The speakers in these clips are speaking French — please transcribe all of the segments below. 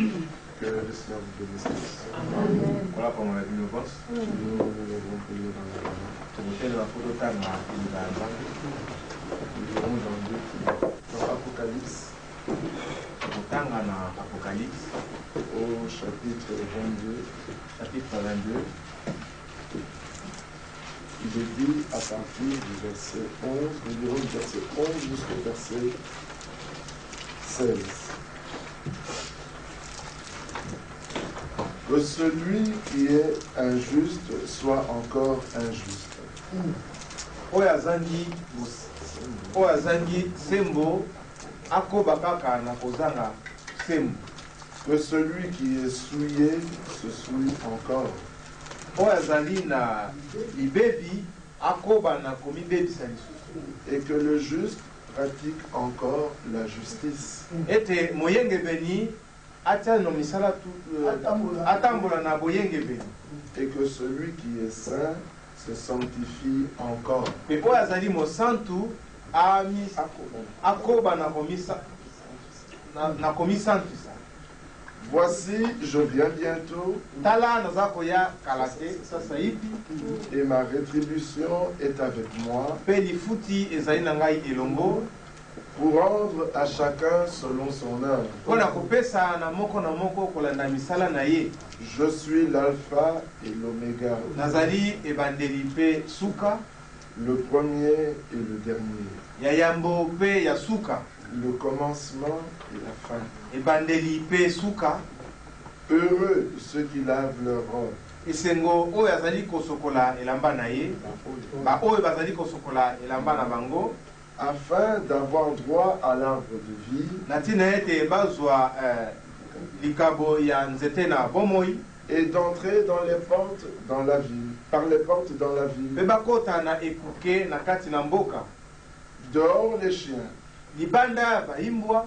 Que le Seigneur vous bénisse tous. Amen. Voilà comment on a dit nos boss. Nous lèverons pour lire dans la parole. Nous Nous lirons dans Apocalypse, Apocalypse, au chapitre 22. chapitre 22. Il est dit à partir du verset 11, nous lirons du verset 11 jusqu'au verset 16. Que celui qui est injuste soit encore injuste. Oyazangi sembo akoba kaka na kozanga sembo. Que celui qui est souillé se souille encore. Oyazali na libebi akoba na komibebisa lisusu. Et que le juste pratique encore la justice. Ete moyenge beni atia no misala tu atambola na boyenge beni. Et que celui qui est saint se sanctifie encore. Pe oyazali mo santu ami akoba na komisa na komisantu sa. Voici, je viens bientôt, Tala nazako ya kalate sasa hivi. et ma rétribution est avec moi, Pe lifuti ezali na ngai elongo. pour rendre à chacun selon son œuvre. Pona kopesa na moko kolanda misala na ye. Je suis l'alpha et l'oméga, Nazali ebandeli pe suka, le premier et le dernier, ya yambo pe ya suka, le commencement et la fin. ebandeli pe suka. Heureux ceux qui lavent leur robe, Esengo oyo azali kosokola elamba na ye, ba oyo bazali kosokola elamba na bango, afin d'avoir droit à l'arbre de vie na tina ete bazwa likabo ya nzete na bomoi, et d'entrer dans les portes dans la ville, par les portes dans la ville. pe bakota na ekuke na kati na mboka. Dehors les chiens, Libanda baimbwa,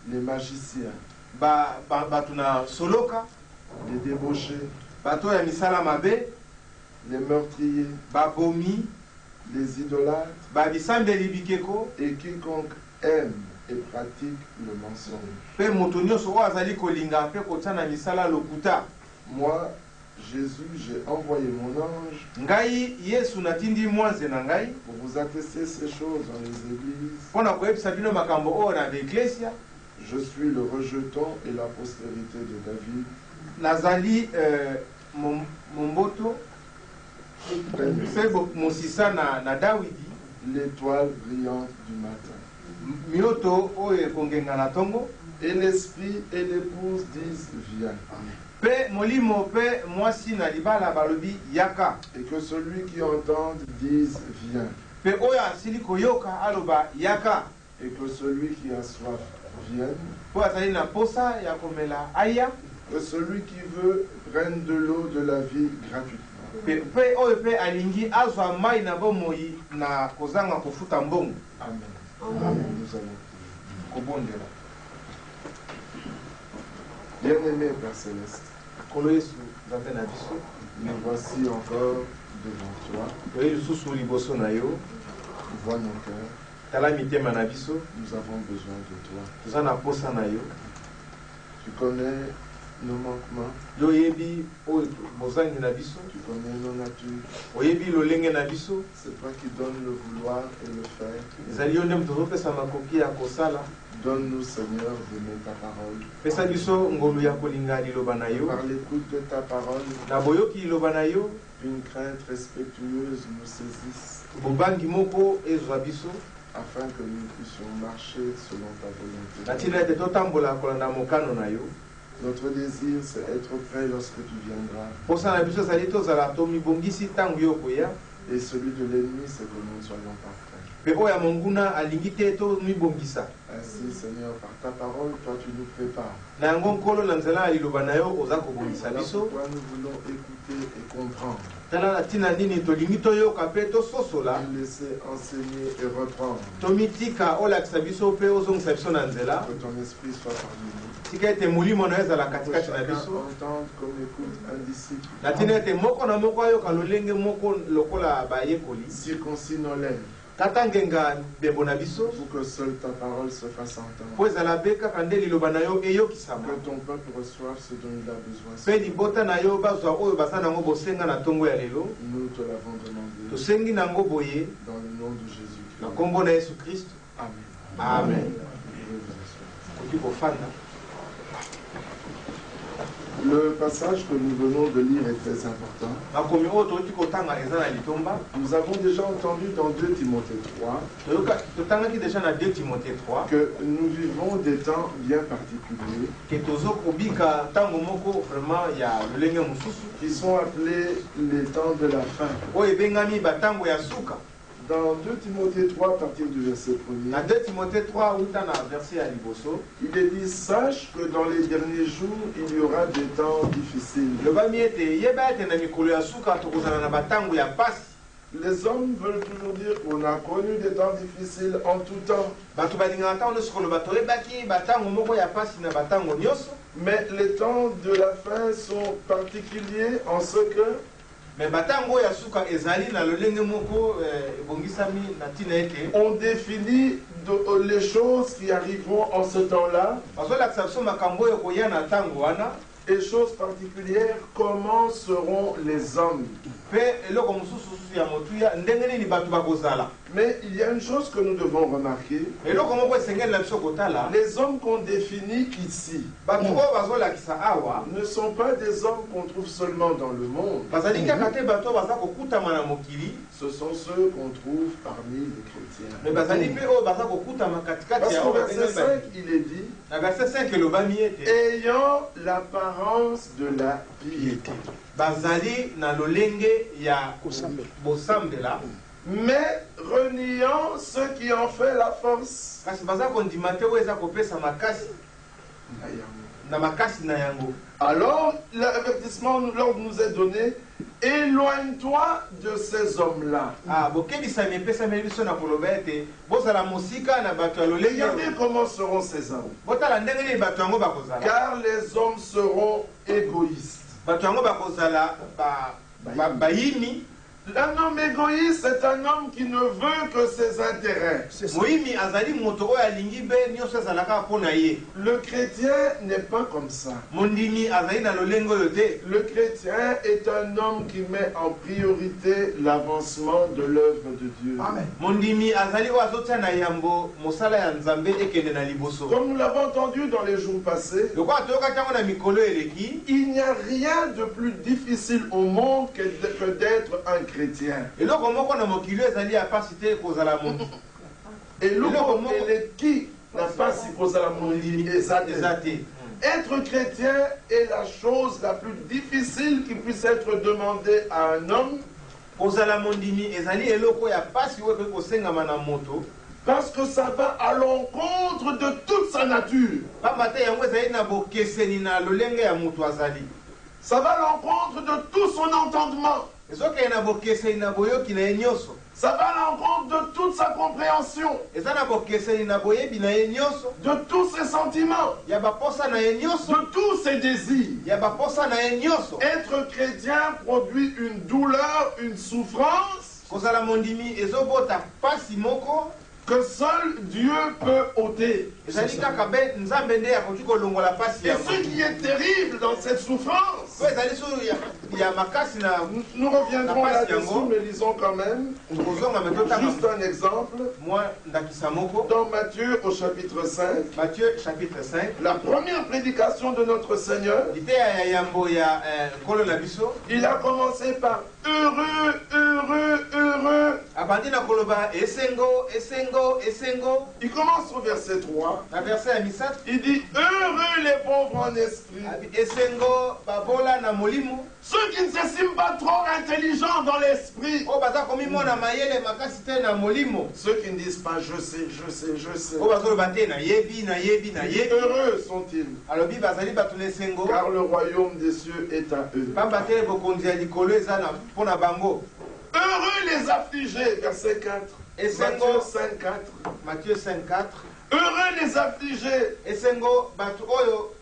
les magiciens, batu na soloka, les débauchés, bato ya misala mabe, les meurtriers, babomi, les idolâtres babisambeli bikeko, et quiconque aime et pratique le mensonge. pe moto nyonso oyo azali kolinga pe kotia na misala lokuta. Moi, Jésus, j'ai envoyé mon ange Ngai Yesu natindi mwanze na ngai pour vous attester ces choses dans les églises. mpona koyebisa bino makambo oyo na baeklesia. Je suis le rejeton et la postérité de David, Nazali momboto pe mosisa na Dawidi, l'étoile brillante du matin. mioto oyo ekongenga na ntongo. Et l'esprit et l'épouse disent viens. Pe molimo pe mwasi na libala balobi yaka. Et que celui qui entende dise viens. Pe oyo asili koyoka aloba yaka. Et que celui qui a soif vienne. Po azali na posa ya komela aya. Que celui qui veut prenne de l'eau de la vie gratuitement. Pe oyo pe alingi azwa mai na bomoi na kozanga kofuta mbongo. Amen. Amen. Nous allons Kobondela. Bien-aimé Père Céleste, Kolo Yesu nzambe na biso. nous voici encore devant toi. Oyo lisusu liboso na yo. Vois nos cœurs. Tala mitema na biso. Nous avons besoin de toi. Toza na posa na yo. Tu connais nos manquements. Yo yebi oyo bozangi na biso. Tu connais nos natures. Oyebi lolenge na biso. C'est toi qui donnes le vouloir et le faire. Ezali yo nde tozopesa makoki ya kosala. Donne-nous, Seigneur, d'aimer ta parole. Pesa biso ngolu ya kolinga liloba na yo. Par l'écoute de ta parole, Na boyoki liloba na yo. une crainte respectueuse nous saisisse, Bobangi moko ezwa biso. afin que nous puissions marcher selon ta volonté. Na tina ete totambola kolanda mokano na yo. Notre désir, c'est être prêt lorsque tu viendras. Posa na biso ezali tozala tomibongisi ntango yo koya. Et celui de l'ennemi, c'est que nous ne soyons pas prêts. Pe oyo ya monguna alingi te tomibongisa. Ainsi, Seigneur, par ta parole, toi, tu nous prépares. Na yango nkolo na nzela ya liloba na yo oza kobongisa Voilà biso. pourquoi nous voulons écouter et comprendre. Tala na tina nini tolingi toyoka pe tososola. Nous laisser enseigner et reprendre. Tomitika olakisa biso pe ozongisa biso na nzela. Que ton esprit soit parmi nous. Tika ete molimo na yo ezala Que katikati na chacun biso. entende comme écoute un disciple. Na tina ete moko na moko ayoka lolenge moko lokola bayekoli. Circoncis nos lèvres. katangenga bembo na biso pour que seule ta parole se fasse entendre. po ezala be kaka nde liloba na yo eyokisama Que ton peuple reçoive ce dont il a besoin. mpe libota na yo bazwa oyo baza nango bosenga na ntongo ya lelo Nous te l'avons demandé tosengi nango boye dans le nom de na Jésus-Christ. nkombo na yesu kristo Amen. amen. Vous vous asseoir. koki kofanda. Le passage que nous venons de lire est très important. makomi oyo tokoki kotanga eza na litomba Nous avons déjà entendu dans 2 Timothée 3 totangaki déjà na 2 timothée 3 que nous vivons des temps bien particuliers ke tozokobika ntango moko vraiment ya lolenge mosusu qui sont appelés les temps de la fin. oyo ebengami batango ya suka. Dans 2 Timothée 3, à partir du verset 1er, Na 2 Timothée 3 uta na verset ya liboso il est dit: sache que dans les derniers jours, il y aura des temps difficiles. lobami ete yeba ete na mikolo ya suka tokozala na batango ya pasi. Les hommes veulent toujours dire qu'on a connu des temps difficiles en tout temps. Bato balingaka ntango nyonso koloba toyebaki batango moko ya pasi na batango nyonso. Mais les temps de la fin sont particuliers en ce que me batango ya suka ezali na lolenge moko ebongisami na ntina ete on définit les choses qui arriveront en ce temps-là. bazolakisa biso makambo oyo koya na ntango wana. Et chose particulière, comment seront les hommes. mpe eloko mosusu ya motuya ndenge nini bato bakozala. Mais il y a une chose que nous devons remarquer. eloko moko esengeli na biso kotala Les hommes qu'on définit ici bato oyo bazolakisa awa ne sont pas des hommes qu'on trouve seulement dans le monde. bazali kaka te bato oyo baza kokutama na mokili. Ce sont ceux qu'on trouve parmi les chrétiens. me bazali mpe oyo baza kokutama katikati Parce ya qu'au oyo verset 5, il est dit: na verset 5 elobami ete ayant l'apparence de la piété, bazali na lolenge ya bosambela mais reniant ce qui en fait la force. kasi baza kondima te oyo eza kopesa makasi na makasi na yango. Alors, l'avertissement l'ordre nous est donné: éloigne-toi de ces hommes-là. bokebisami epesameli biso na koloba ete bozala mosika na bato ya lolenge. Regardez comment seront ces hommes. botala ndenge nini bato yango bakozala. Car les hommes seront égoïstes. bato yango bakozala bayini. Un homme égoïste est un homme qui ne veut que ses intérêts. moyimi azali moto oyo alingi be nyonso ezalaka mpo na ye. Le chrétien n'est pas comme ça. mondimi azali na lolenge oyo te. Le chrétien est un homme qui met en priorité l'avancement de l'œuvre de Dieu. Amen. mondimi azali oyo azotia na yambo mosala ya nzambe ekende na liboso. Comme nous l'avons entendu dans les jours passés, lokola toyokaki yango na mikolo eleki il n'y a rien de plus difficile au monde que d'être un chrétien. eloko moko na mokili ezali ya pasi te kozala mondi. Et qui n'a pas si posé la mondimi eza te. Être chrétien est la chose la plus difficile qui puisse être demandée à un homme. kozala mondimi ezali eloko ya pasi oyo ekoki kosengama na moto. Parce que ça va à l'encontre de toute sa nature. pamba te yango ezali na bokeseni na lolenge ya moto azali. Ça va à l'encontre de tout son entendement. ezokende na bokeseni na boyoki na ye nyonso. Ça va à l'encontre de toute sa compréhension, eza na bokeseni na boyebi na ye nyonso. de tous ses sentiments, ya baposa na ye nyonso. de tous ses désirs. ya baposa na ye nyonso. Être chrétien produit une douleur, une souffrance kozala mondimi ezobota pasi moko que seul Dieu peut ôter. ezali kaka be nzambe nde akoki kolongola pasi Et yango. ce qui est terrible dans cette souffrance, po ezali so ya makasi na nous reviendrons là-dessus, mais lisons quand même kozonga me totanga juste un exemple. mwa ndakisa moko. Dans Matthieu au chapitre 5, Matthieu chapitre 5 la première prédication de notre Seigneur, liteya ya yambo ya nkolo na biso il a commencé par heureux, heureux, heureux. abandi na koloba esengo esengo esengo. Il commence au verset 3. na verset ya misato Il dit heureux les pauvres en esprit, esengo babola na molimo ceux qui ne s'estiment pas trop intelligents dans l'esprit, oyo baza komimona mayele makasi te na molimo. ceux qui ne disent pas je sais, je sais, je sais. oyo bazoloba te nayebi nayebi nayebi. Heureux sont-ils, alobi bazali bato na esengo car le royaume des cieux est à eux. pamba te bokonzi ya likolo eza mpo na bango. Heureux les affligés, verset 4. Esengo. Matthieu 5, 4. Matthieu 5 4 Heureux les affligés, esengo bato oyo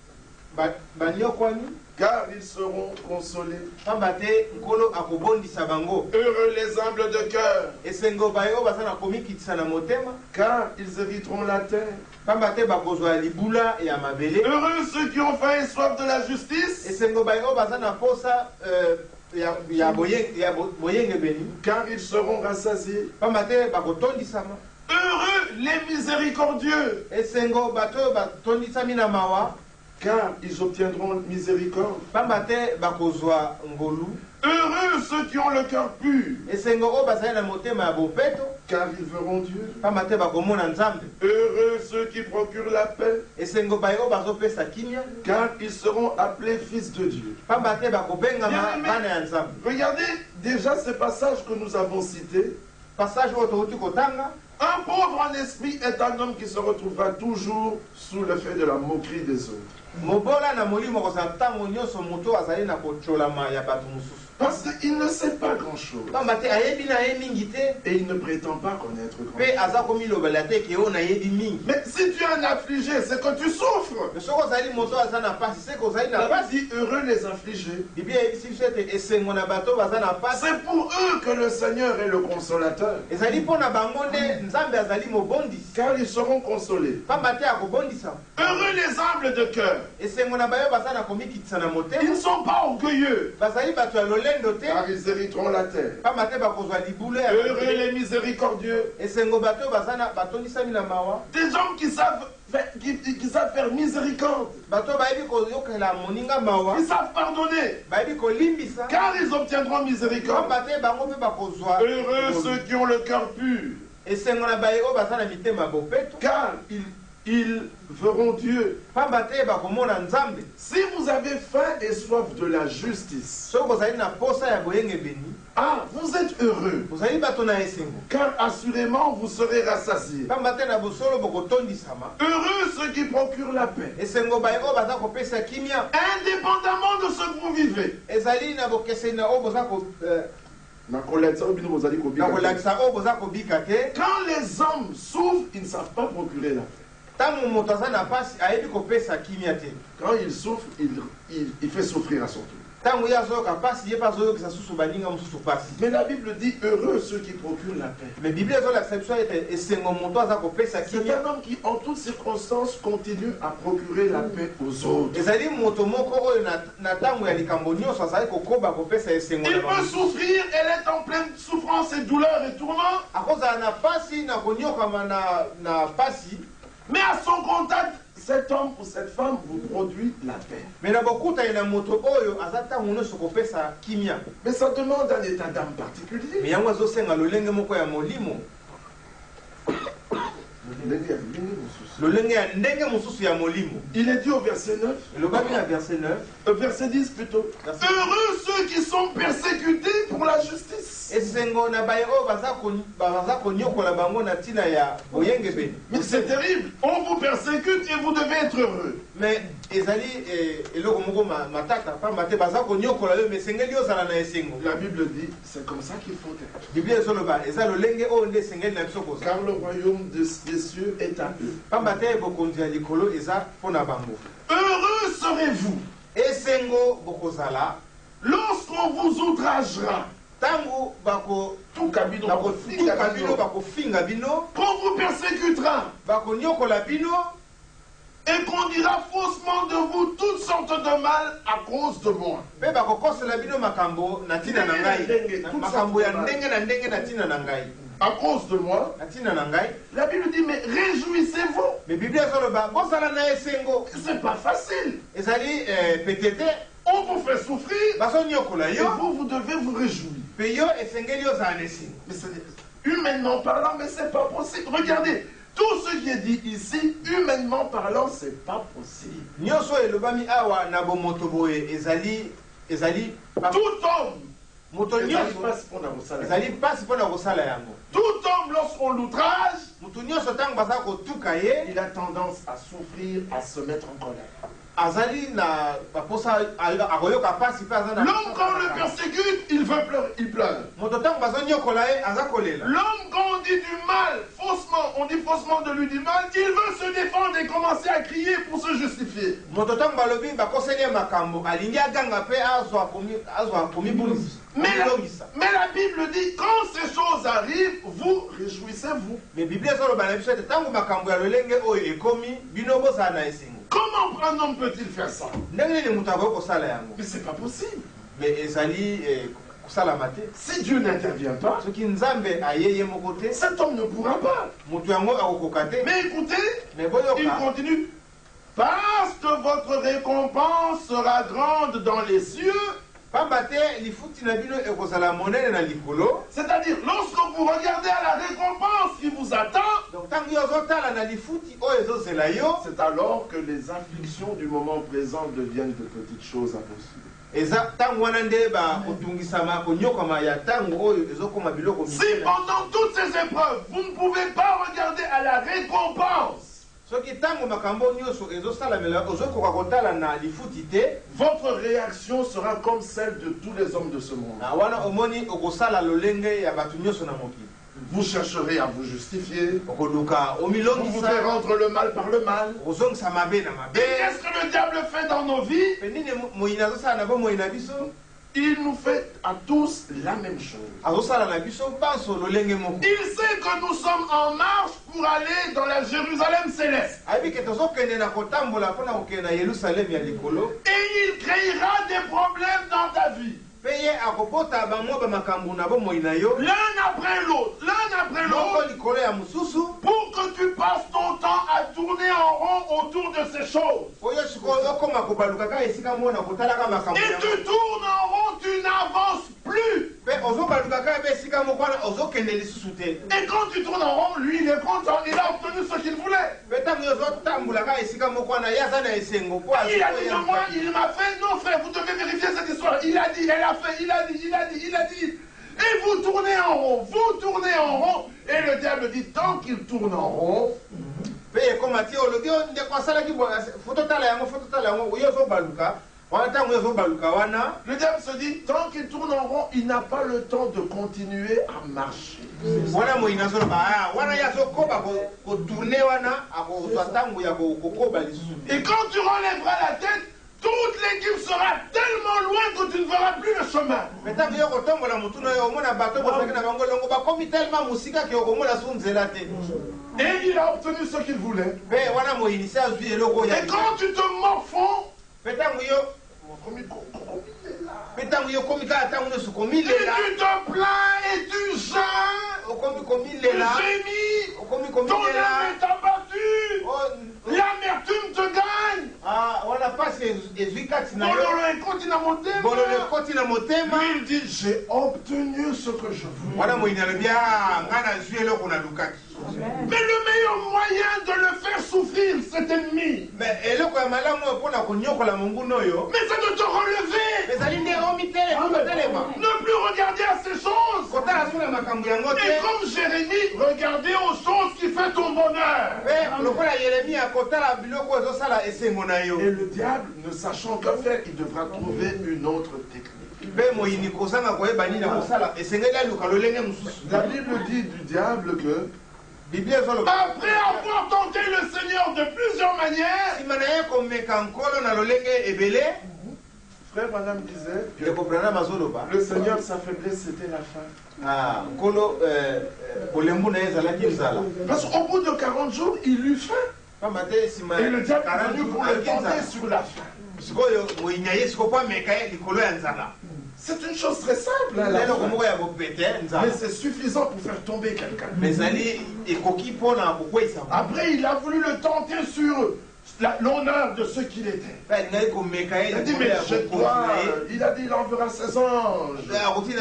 banyokwami car ils seront consolés. Pamba te nkolo akobondisa bango. Heureux les humbles de cœur, Esengo bayo baza na komikitisa na motema. car ils hériteront la terre. Pamba te bakozwa libula ya mabele. Heureux ceux qui ont faim et soif de la justice, Esengo bayo baza na posa ya boyenge beni. car ils seront rassasiés. Pamba te bakotondisama. Heureux les miséricordieux, Esengo bato batondisami na mawa. car ils obtiendront miséricorde. Pamba te bakozwa ngolu. Heureux ceux qui ont le cœur pur, Esengo o bazali na motema ya bopeto. car ils verront Dieu. Pamba te bakomona nzambe. Heureux ceux qui procurent la paix, Esengo bayo bazopesa kimia. car ils seront appelés fils de Dieu. Pamba te bakobengama Bien-aimé. bana ya nzambe. Regardez déjà ce passage que nous avons cité. Passage oyo touti kotanga. Un pauvre en esprit est un homme qui se retrouvera toujours sous le fait de la moquerie des autres. Mobola na molimo kozala ntango nyonso moto azali na kotolama ya bato mosusu. Parce qu'il ne sait pas grand-chose. Pamba te ayebi na ye mingi te. Et il ne prétend pas connaître Mpe grand-chose. aza komilobela te ke oyo nayebi mingi. Mais si tu es un affligé, c'est que tu souffres. Me soki ozali moto aza na pasi se kozali na La Bible pasi. dit heureux les affligés. Biblia eyebisi biso ete esengo na bato baza na pasi. C'est pour eux que le Seigneur est le consolateur. Ezali mpo na bango nde nzambe azali mobondisi. Car ils seront consolés. Pamba te akobondisa. Heureux les humbles de cœur. Esengo na bayo baza na komikitisa na Ils motema. ne sont pas orgueilleux, Bazali bato ya lolendo te. car ils hériteront la terre. Pamba te bakozwa libula ya Heureux mabele. les miséricordieux. Esengo bato oyo baza na batondisami na mawa. Des hommes qui savent faire miséricorde. Bato bayebi koyokela moninga mawa. Ils savent pardonner, Bayebi kolimbisa. car ils obtiendront miséricorde. Pamba te bango mpe bakozwa. Heureux ceux qui ont le cœur pur, Esengo na baye oyo baza na mitema bopeto. car ils verront Dieu. Pamba te bakomona nzambe. Si vous avez faim et soif de la justice, Soki ozali na posa ya boyenge beni. ah, vous êtes heureux, Ozali bato na esengo. car assurément vous serez rassasiés. Pamba te na bosolo bokotondisama. Heureux ceux qui procurent la paix, Esengo baye oyo baza kopesa kimia. indépendamment de ce que vous vivez. Ezali na bokeseni na oyo boza Na kolekisa oyo bino bozali na kobika te. kolakisa oyo boza kobika te. Quand les hommes souffrent, ils ne savent pas procurer la paix. Ntango moto aza na pasi ayebi kopesa kimia te. Quand il souffre, il fait souffrir à son tour. Ntango ye azoyoka pasi ye mpe azoyokisa susu baninga mosusu pasi. Mais la Bible dit heureux ceux qui procurent la paix. Mais biblia ezolakisa biso ete esengo moto aza kopesa C'est kimia. un homme qui, en toutes circonstances, continue à procurer la paix aux autres. ezali moto moko oyo na ntango ya likambo nyonso azali kokoba kopesa esengo Il na peut bango. souffrir, elle est en pleine souffrance et douleur et tourment, akozala na pasi na konyokama na pasi. mais à son contact, cet homme ou cette femme vous produit la paix. me na bokutani na moto oyo aza ntango nyonso kopesa kimia. Mais ça demande un état d'âme particulier. me yango azosenga lolenge moko ya molimo, lolenge ya ndenge mosusu ya molimo. Il est dit au verset 9, elobaki na verset 9. verset 10 plutôt, Verset- heureux ceux qui sont persécutés pour la justice. esengo na baye oyo baza konyokola bango na ntina ya boyenge beni. Mais c'est terrible, on vous persécute et vous devez être heureux. me ezali eloko moko matata pamba te baza konyokola yo me esengeli ozala na esengo. La Bible dit, c'est comme ça qu'il faut être. biblia ezoloba eza lolenge oyo nde esengeli na biso kozala. Car le royaume des cieux est à eux. pamba te bokonzi ya likolo eza mpo na bango. Heureux serez-vous esengo bokozala lorsqu'on vous outragera, ntango bakotuka bino, bakofinga bino, qu'on vous persécutera bakonyokola bino, et qu'on dira faussement de vous toutes sortes de mal à cause de moi. mpe bakokosela bino makambo na ntina na ngai, makambo ya ndenge na ndenge na ntina na ngai, À cause de moi, na ntina na ngai. la Bible dit, mais réjouissez-vous. me biblia ezoloba bozala na esengo. C'est pas facile. ezali pete te On vous fait souffrir bazonyokola et yo, vous devez vous réjouir. mpe yo esengeli ozala na esengo. Mais humainement parlant, mais c'est pas possible. Regardez, tout ce qui est dit ici, humainement parlant, c'est pas possible. nyonso elobami awa na bomoto boye ezali Tout homme, moto nyonso ezali mpasi mpo na kosala yango. tout homme, lorsqu'on l'outrage, moto nyonso ntango baza kotuka ye il a tendance à souffrir, à se mettre en colère. azali na baposa akoyoka pasi mpe aza na L'homme, quand on le persécute, il veut pleurer, il pleure. moto ntango bazonyokola ye aza kolela. L'homme, quand on dit du mal, faussement, on dit faussement de lui du mal, il veut se défendre et commencer à crier pour se justifier. Mais la Bible dit, quand ces choses arrivent, vous réjouissez-vous. Comment un homme peut-il faire ça? Mais c'est pas possible. Si Dieu n'intervient pas, cet homme ne pourra pas. Mais écoutez, il continue. Parce que votre récompense sera grande dans les cieux. C'est-à-dire, lorsque vous regardez à la récompense qui vous attend, c'est alors que les afflictions du moment présent deviennent de petites choses à vos yeux. Si pendant toutes ces épreuves, vous ne pouvez pas regarder à la récompense, votre réaction sera comme celle de tous les hommes de ce monde. Vous chercherez à vous justifier. Vous voudrez rendre le mal par le mal. Et qu'est-ce que le diable fait dans nos vies? Il nous fait à tous la même chose. Il sait que nous sommes en marche pour aller dans la Jérusalem céleste. Et il créera des problèmes dans ta vie. L'un après l'autre, pour que tu passes ton temps à tourner en rond autour de ces choses. Et tu tournes en rond, tu n'avances plus. Et quand tu tournes en rond, lui il est content, il a obtenu ce qu'il voulait. Il a dit de moi, il m'a fait, non frère, vous devez vérifier cette histoire. Il a dit, elle a fait, il a dit. Et vous tournez en rond, et le diable dit, tant qu'il tourne en rond, le diable se dit, tant qu'il tourne en rond, il n'a pas le temps de continuer à marcher. Et quand tu relèveras la tête, toute l'équipe sera tellement loin que tu ne verras plus le chemin. Et il a obtenu ce qu'il voulait. Et quand tu te morfonds, et tu te plains et tu gémis, ton âme est abattue, l'amertume te gagne. Il dit, j'ai obtenu ce que je voulais. Mais le meilleur moyen de le faire souffrir, cet ennemi, mais c'est de te relever. Ne plus regarder à ces choses. Et comme Jérémie, regardez aux choses qui font ton bonheur. Et le diable, ne sachant que faire, il devra trouver une autre technique. La Bible dit du diable que après avoir tenté le Seigneur de plusieurs manières, Frère Branham disait que le Seigneur s'affaiblait, c'était la fin. Parce qu'au bout de 40 jours, il eut faim. Et le diable est venu pour le tenter sur la faim. C'est une chose très simple. Mais c'est suffisant pour faire tomber quelqu'un. Après, il a voulu le tenter sur l'honneur de ce qu'il était. Il a dit, mais jette-toi. Il a dit, il enverra ses anges. Et puis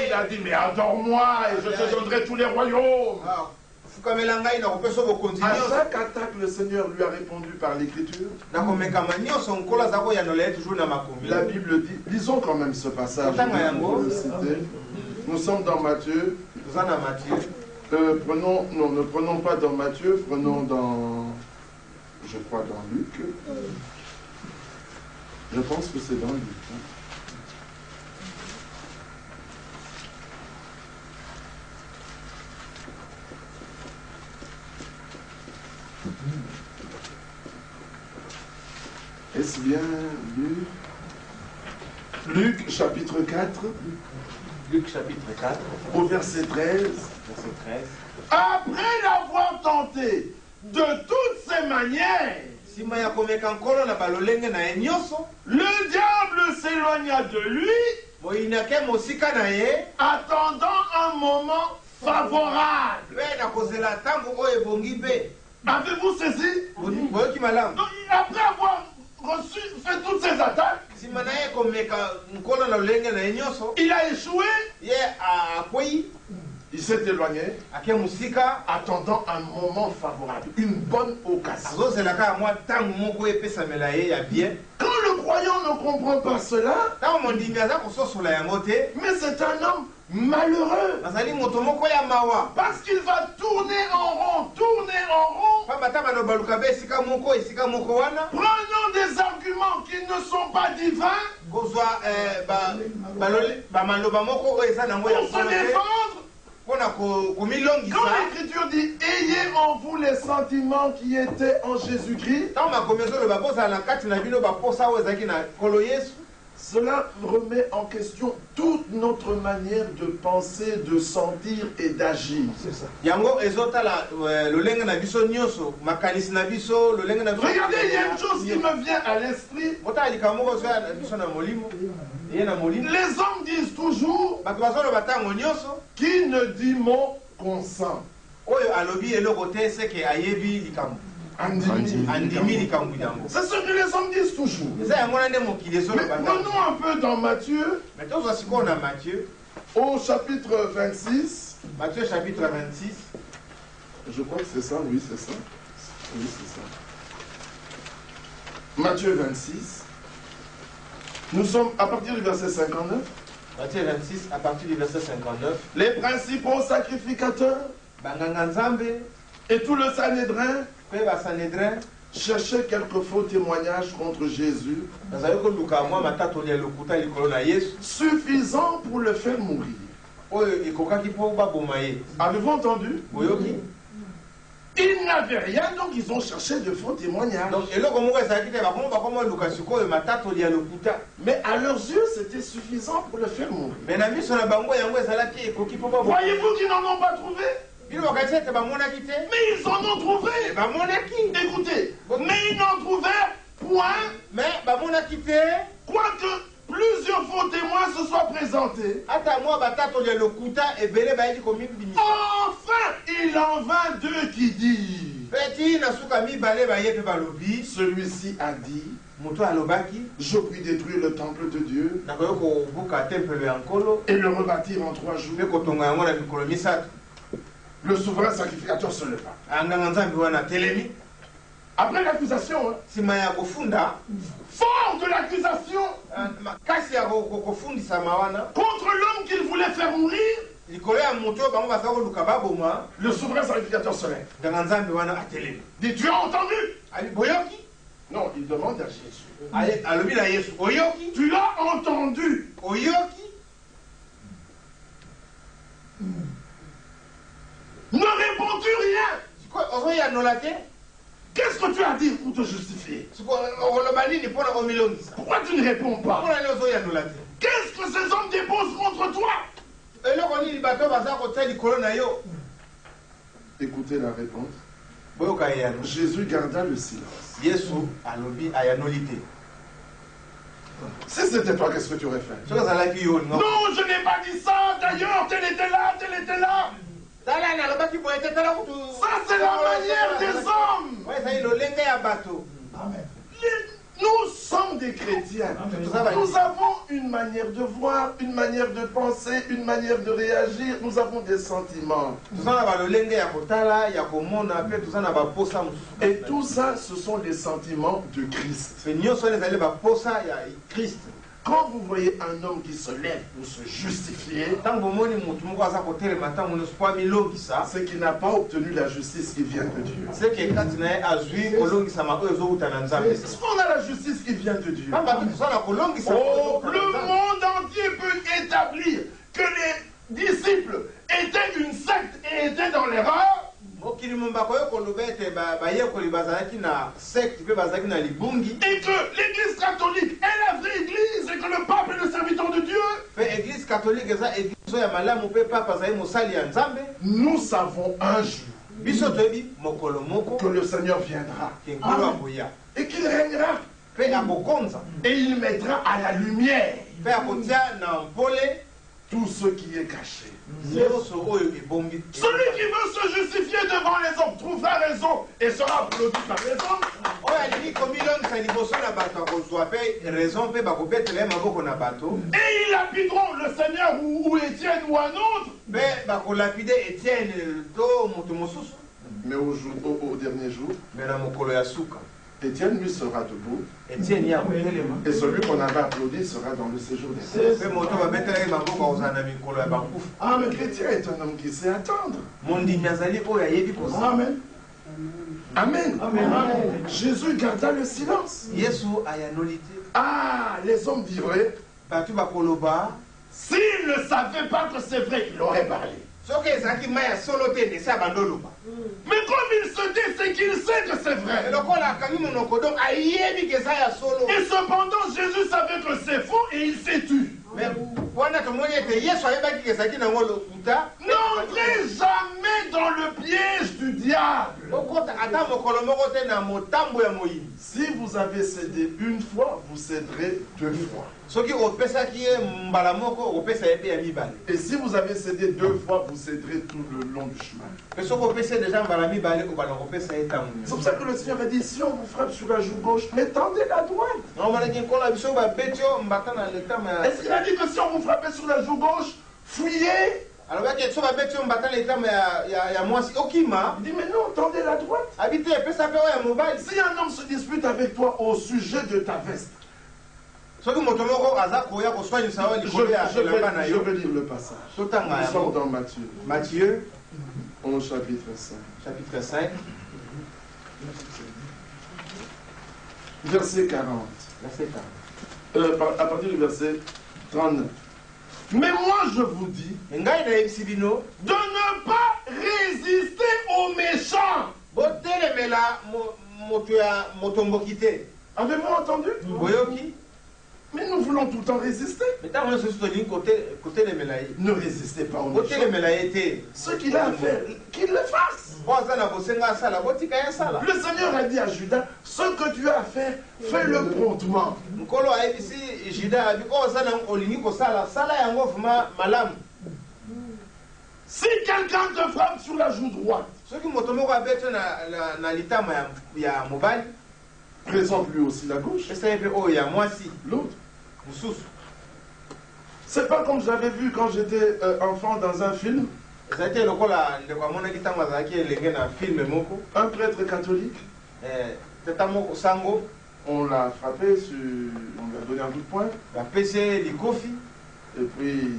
il a dit, mais adore-moi et je te donnerai tous les royaumes. À chaque attaque, le Seigneur lui a répondu par l'écriture. La Bible dit, lisons quand même ce passage. Nous sommes dans Matthieu. Ne prenons pas dans Matthieu, prenons dans, je crois, dans Luc. Je pense que c'est dans Luc. Est-ce bien Luc chapitre 4. Luc chapitre 4. Au verset 13. Verset 13. Après l'avoir tenté de toutes ses manières, le diable s'éloigna de lui, attendant un moment favorable. Avez-vous saisi? Donc, après avoir fait toutes ces attaques, il a échoué. Il s'est éloigné, attendant un moment favorable, une bonne occasion. Quand le croyant ne comprend pas cela, mais c'est un homme malheureux, parce qu'il va tourner en rond, prenant des arguments qui ne sont pas divins pour se défendre. Quand l'Écriture dit « Ayez en vous les sentiments qui étaient en Jésus-Christ », cela remet en question toute notre manière de penser, de sentir et d'agir. C'est ça. Regardez, il y a une chose qui me vient à l'esprit. Les hommes disent toujours qui ne dit mot consent. C'est ce que les hommes disent toujours. Mais prenons un peu dans Matthieu, au chapitre 26. Matthieu chapitre 26. Je crois que c'est ça, oui, c'est ça. Oui, c'est ça. Matthieu 26. Nous sommes à partir du verset 59. Matthieu 26, à partir du verset 59. Les principaux sacrificateurs et tout le Sanhédrin cherchaient quelques faux témoignages contre Jésus, suffisants pour le faire mourir. Avez-vous entendu? Ils n'avaient rien, donc ils ont cherché de faux témoignages. Mais à leurs yeux, c'était suffisant pour le faire mourir. Voyez-vous qu'ils n'en ont pas trouvé? Mais ils en ont trouvé. Écoutez, mais ils n'en trouvèrent point. Quoique plusieurs faux témoins se soient présentés. Enfin, il en vint deux qui dirent. Celui-ci a dit, je puis détruire le temple de Dieu et le rebâtir en 3 jours. Le souverain sacrificateur se leva. Après l'accusation, fort de l'accusation contre l'homme qu'il voulait faire mourir, le souverain sacrificateur se lève. Dit, tu as entendu? Non, il demande à Jésus. Tu l'as entendu? Ne réponds-tu rien? Qu'est-ce que tu as à dire pour te justifier? Pourquoi tu ne réponds pas? Qu'est-ce que ces hommes déposent contre toi? Écoutez la réponse. Jésus garda le silence. Si c'était toi, qu'est-ce que tu aurais fait? Non, je n'ai pas dit ça. D'ailleurs, tel était là, tel était là. Ça, c'est la manière des hommes. Amen. Nous sommes des chrétiens. Nous avons une manière de voir, une manière de penser, une manière de réagir. Nous avons des sentiments. Et tout ça, ce sont les sentiments de Christ. Quand vous voyez un homme qui se lève pour se justifier, c'est qu'il n'a pas obtenu la justice qui vient de Dieu. Est-ce qu'on a la justice qui vient de Dieu? Oh, le monde entier peut établir que les disciples étaient une secte et étaient dans l'erreur. Et que l'église catholique est la vraie église et que le pape est le serviteur de Dieu. Nous savons un jour que le Seigneur viendra. Amen. Et qu'il régnera. Et il mettra à la lumière tout ce qui est caché. Celui qui veut se justifier devant les hommes trouvera raison et sera applaudi par les hommes. Et ils lapideront le Seigneur ou Étienne ou un autre. Mais au dernier jour, Étienne lui sera debout. Et celui qu'on avait applaudi sera dans le séjour des saints. Ah, mais chrétien est un homme qui sait attendre. Amen. Amen. Amen. Jésus garda le silence. Ah, les hommes diraient, s'il ne savait pas que c'est vrai, il aurait parlé. Mais comme il se dit, c'est qu'il sait que c'est vrai. Et cependant, Jésus savait que c'est faux et il s'est tu. N'entrez jamais dans le piège du diable. Si vous avez cédé une fois, vous céderez deux fois. Et si vous avez cédé deux fois, vous céderez tout le long du chemin. C'est pour ça que le Seigneur a dit, si on vous frappe sur la joue gauche, mais tendez la droite. Est-ce qu'il a dit que si on vous frappait sur la joue gauche, fuyez? Il dit, mais non, tendez la droite. Si un homme se dispute avec toi au sujet de ta veste, je veux lire le passage. Nous sommes dans Matthieu. Matthieu, au chapitre 5. Chapitre 5. Verset 40. Verset 40. À partir du verset 39. Mais moi je vous dis de ne pas résister aux méchants. Avez-vous entendu? Mais nous voulons tout le temps résister. Ne résistez pas aux méchants. Ce qu'il a à faire, qu'il le fasse. Le Seigneur a dit à Judas, ce que tu as à faire, fais-le promptement. Si quelqu'un te frappe sur la joue droite, présente lui aussi la gauche. L'autre. C'est pas comme j'avais vu quand j'étais enfant dans un film. Un prêtre catholique. On l'a frappé, on lui a donné un coup de poing. Et puis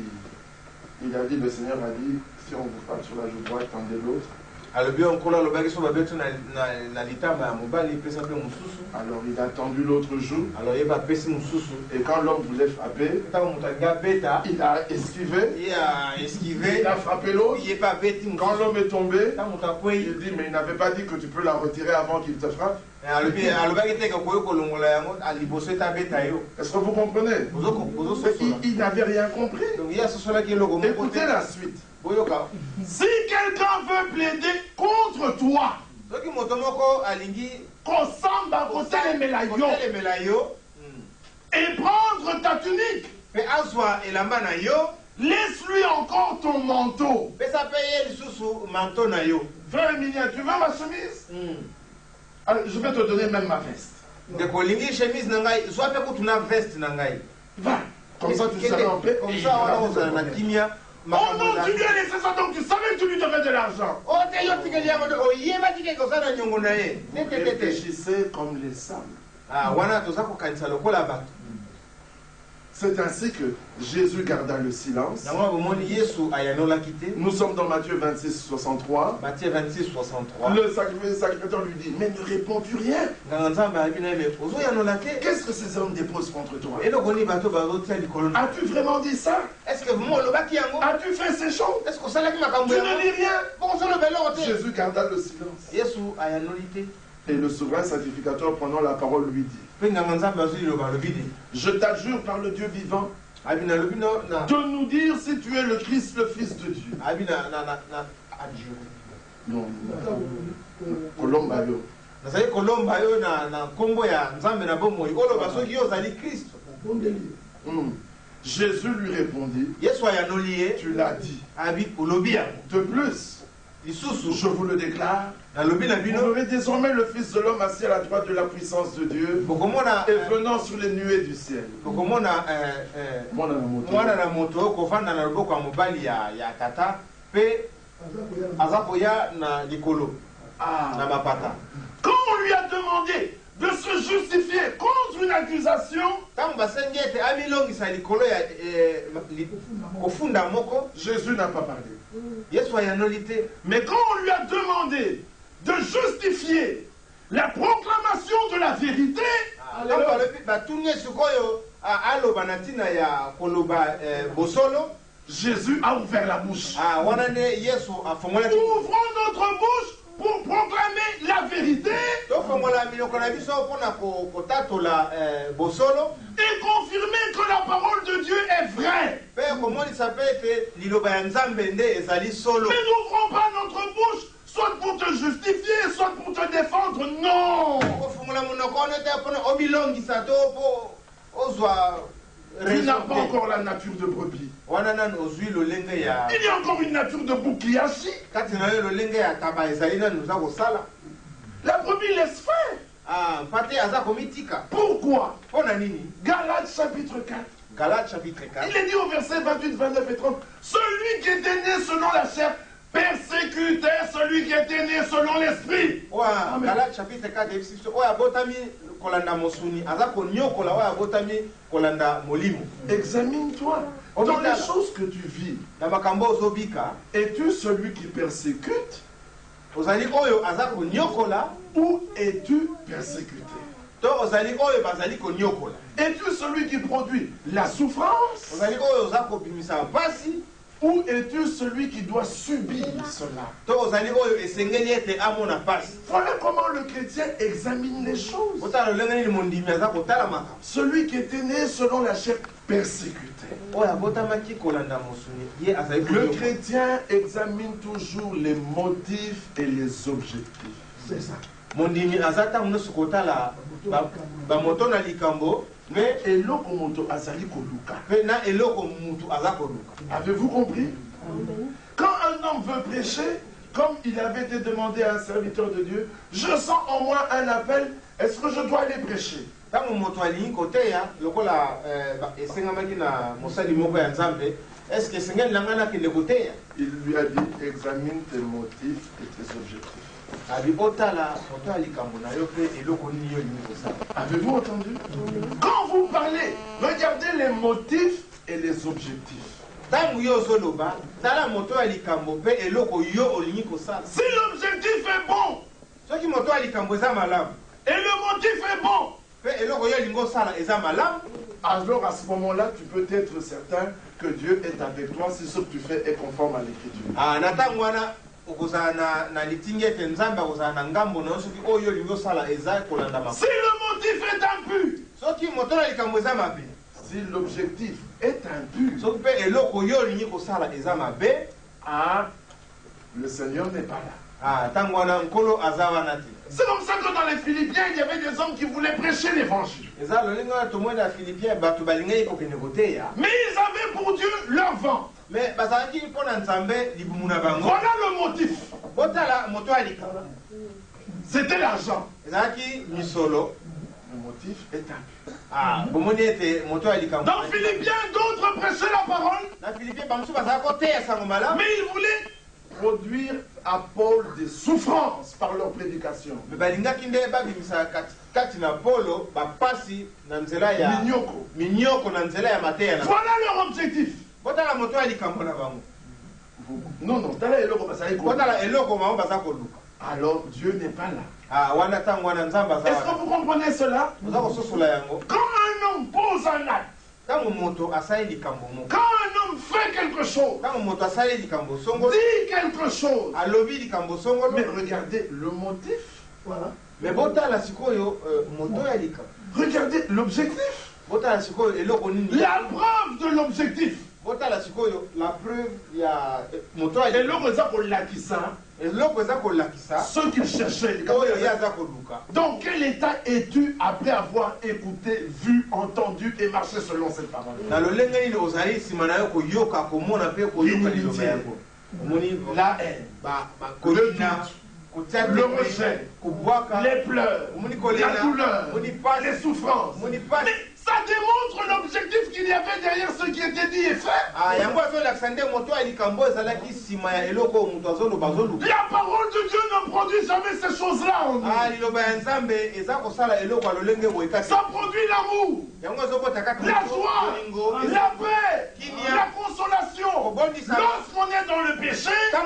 il a dit, le Seigneur a dit, si on vous frappe sur la joue droite, tendez l'autre. Alors il a tendu l'autre joue. Et quand l'homme voulait frapper, il a esquivé. Il a frappé l'autre. Quand l'homme est tombé, il dit, mais il n'avait pas dit que tu peux la retirer avant qu'il te frappe. Est-ce que vous comprenez? Il n'avait rien compris. Écoutez la suite. Si quelqu'un veut plaider contre toi, et prendre ta tunique, laisse-lui encore ton manteau. Frère Emilien, tu veux ma chemise? Alors, je vais te donner même ma veste. Va, comme ça tu seras en paix. Oh non, tu lui as laissé ça, donc tu savais que tu lui devais de l'argent. Réfléchissez comme les sables. C'est ainsi que Jésus garda le silence. Nous sommes dans Matthieu 26, 63. Matthieu 26, 63. Le sacrificateur lui dit, mais ne réponds-tu rien? Qu'est-ce que ces hommes déposent contre toi? As-tu vraiment dit ça? As-tu fait ces choses? Tu ne dis rien. Jésus garda le silence. Et le souverain sacrificateur prenant la parole lui dit, je t'adjure par le Dieu vivant de nous dire si tu es le Christ, le Fils de Dieu. Non, Colombayo. Jésus lui répondit, tu l'as dit. De plus, je vous le déclare, vous verrez désormais le Fils de l'homme assis à la droite de la puissance de Dieu et venant sur les nuées du ciel. Quand on lui a demandé de se justifier contre une accusation, Jésus n'a pas parlé. Mais quand on lui a demandé de justifier la proclamation de la vérité, Jésus a ouvert la bouche. Ouvrons notre bouche pour proclamer la vérité et confirmer que la parole de Dieu est vraie. Mais n'ouvrons pas notre bouche soit pour te justifier, soit pour te défendre. Non. Tu n'as pas encore la nature de brebis. Il y a encore une nature de boucliachi. La brebis laisse faire. Pourquoi? Galates chapitre 4. Il est dit au verset 28, 29 et 30. Celui qui était né selon la chair persécutait celui qui était né selon l'esprit. Galates chapitre 4. Examine-toi dans les choses que tu vis. Es-tu celui qui persécute ou es-tu persécuté? Es-tu celui qui produit la souffrance ou es-tu celui qui doit subir cela? Voilà comment le chrétien examine les choses. Celui qui était né selon la chair persécuté. Le chrétien examine toujours les motifs et les objectifs. C'est ça. Mais avez-vous compris? Quand un homme veut prêcher, comme il avait été demandé à un serviteur de Dieu, je sens en moi un appel, est-ce que je dois aller prêcher? Il lui a dit, examine tes motifs et tes objectifs. Avez-vous entendu? Quand vous parlez, regardez les motifs et les objectifs. Si l'objectif est bon et le motif est bon, alors à ce moment-là, tu peux être certain que Dieu est avec toi si ce que tu fais est conforme à l'Écriture. Si le motif est impur, si l'objectif est impur, le Seigneur n'est pas là. C'est comme ça que dans les Philippiens, il y avait des hommes qui voulaient prêcher l'évangile. Mais ils avaient pour Dieu leur ventre. Voilà le motif. C'était l'argent. Le motif est impur. Dans Philippiens, d'autres prêchaient la parole. Mais ils voulaient produire à Paul des souffrances par leur prédication. Voilà leur objectif. Non, non, alors Dieu n'est pas là. Est-ce que vous comprenez cela? Quand un homme pose un acte, quand un homme fait quelque chose, dit quelque chose, mais regardez le motif. Voilà. Regardez l'objectif. La preuve de l'objectif. La preuve, il y a et ceux qu'ils cherchaient. Dans quel état es-tu après avoir écouté, vu, entendu et marché selon cette parole? La haine, le rejet, les pleurs, la douleur, les souffrances. Mais ça démontre l'objectif qu'il y avait derrière ce qui était dit et fait. La parole de Dieu ne produit jamais ces choses-là en nous. Ça produit l'amour, la joie, la paix, la consolation. Lorsqu'on est dans le péché, ça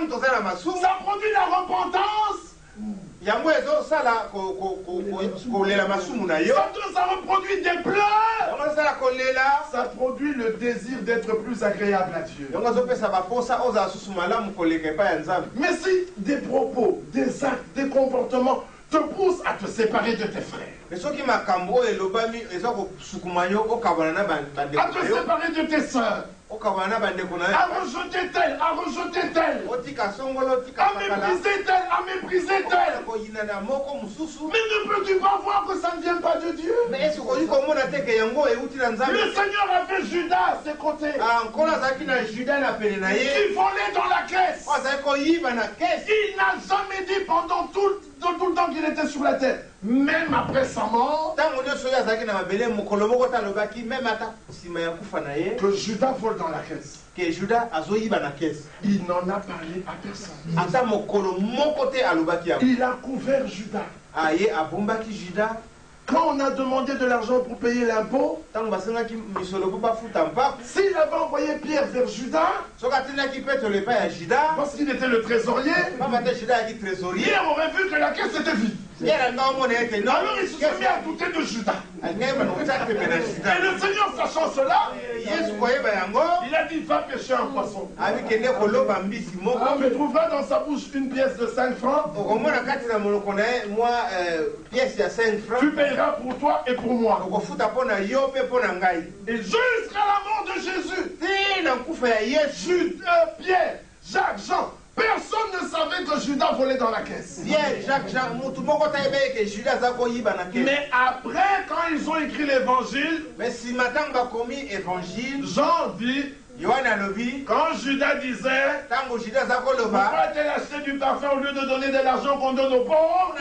produit la repentance. Ça reproduit des pleurs. Ça produit le désir d'être plus agréable à Dieu. Mais si des propos, des actes, des comportements te poussent à te séparer de tes frères, à te séparer de tes soeurs, à rejeter tel, à rejeter tel, à mépriser tel, à mépriser tel. Mais ne peux-tu pas voir que ça ne vient pas de Dieu? Le Seigneur avait Judas à ses côtés, qui volait dans la caisse. Il n'a jamais dit pendant tout le temps qu'il était sur la terre, même après sa mort, que Judas vole dans la caisse. Il n'en a parlé à personne. Il a couvert Judas. Quand on a demandé de l'argent pour payer l'impôt, s'il avait envoyé Pierre vers Judas, parce qu'il était le trésorier, Pierre aurait vu que la caisse était vide. Alors il se sont mis à douter de Judas. Et le Seigneur, sachant cela, il a dit, va pêcher un poisson. Tu trouveras dans sa bouche une pièce de 5 francs. Tu payeras pour toi et pour moi. Et jusqu'à la mort de Jésus, Pierre, Jacques, Jean, personne ne savait que Judas volait dans la caisse. Mais après, quand ils ont écrit l'évangile, Jean dit, quand Judas disait, pourquoi a-t-il acheté du parfum au lieu de donner de l'argent qu'on donne aux pauvres?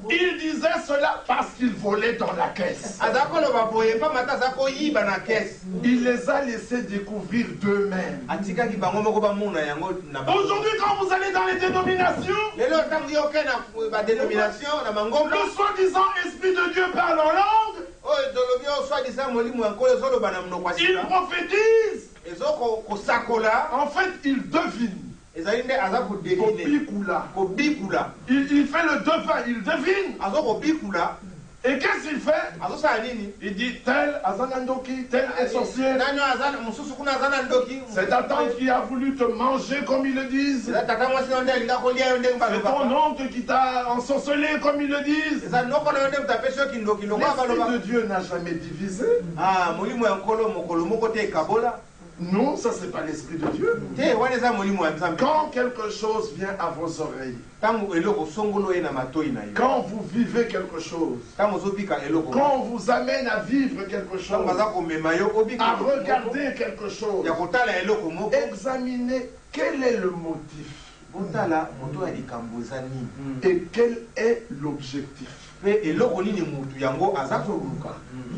Il disait cela parce qu'il volait dans la caisse. Il les a laissés découvrir d'eux-mêmes. Aujourd'hui, quand vous allez dans les dénominations, le soi-disant Esprit de Dieu parle en langue. Il prophétise. En fait, il devine. Il fait le devin, il devine. Et qu'est-ce qu'il fait? Il dit tel Azanandoki, tel est sorcier. C'est ta tante qui a voulu te manger comme ils le disent. C'est ton oncle qui t'a ensorcelé comme ils le disent. L'Esprit de Dieu n'a jamais divisé. Non, ça c'est pas l'Esprit de Dieu. Quand quelque chose vient à vos oreilles, quand vous vivez quelque chose, quand on vous amène à vivre quelque chose, à regarder quelque chose, examinez quel est le motif et quel est l'objectif.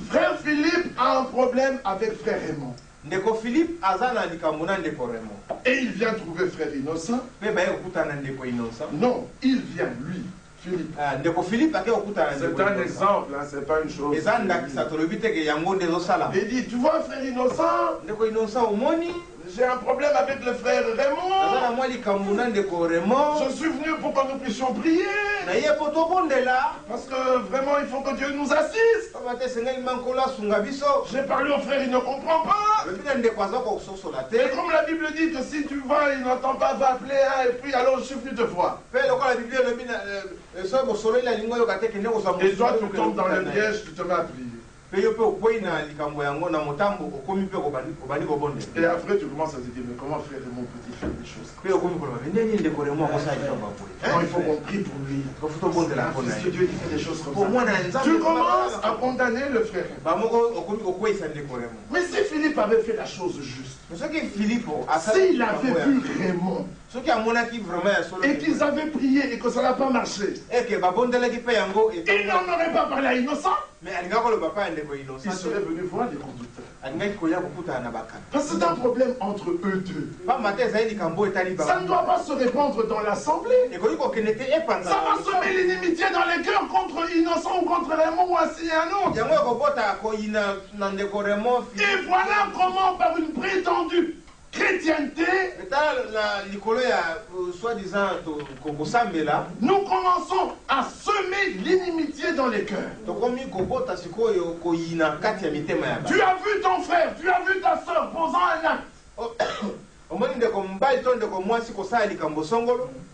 Frère Philippe a un problème avec frère Raymond. Ndeko Philippe azana likamuna ndeko Raymond. Et il vient trouver frère Innocent. Non, il vient lui. Philippe. C'est un exemple, hein, c'est pas une chose. Il dit, tu vois frère Innocent, j'ai un problème avec le frère Raymond. Je suis venu pour que nous puissions prier. Parce que vraiment il faut que Dieu nous assiste. J'ai parlé au frère, il ne comprend pas. Et comme la Bible dit que si tu vas, il n'entend pas, va appeler un, et puis alors je suis venu te voir. Et toi tu tombes dans le piège, tu te mets à prier. Et après tu commences à te dire, mais comment frère Raymond peut-il faire des choses comme ça? Il faut qu'on prie pour lui. C'est Dieu qui fait des choses comme ça. Tu commences à condamner le frère. Mais si Philippe avait fait la chose juste, s'il avait vu Raymond, et qu'ils avaient prié et que ça n'a pas marché, il n'en aurait pas parlé à Innocent. Il serait venu voir les conducteurs. Parce que c'est un problème entre eux deux. Ça ne doit pas se répandre dans l'assemblée. Ça va semer l'inimitié dans les cœurs contre Innocent ou contre Raymond ou ainsi un autre. Et voilà comment par une prétendue chrétienté, nous commençons à semer l'inimitié dans les cœurs. Tu as vu ton frère, tu as vu ta soeur posant un acte.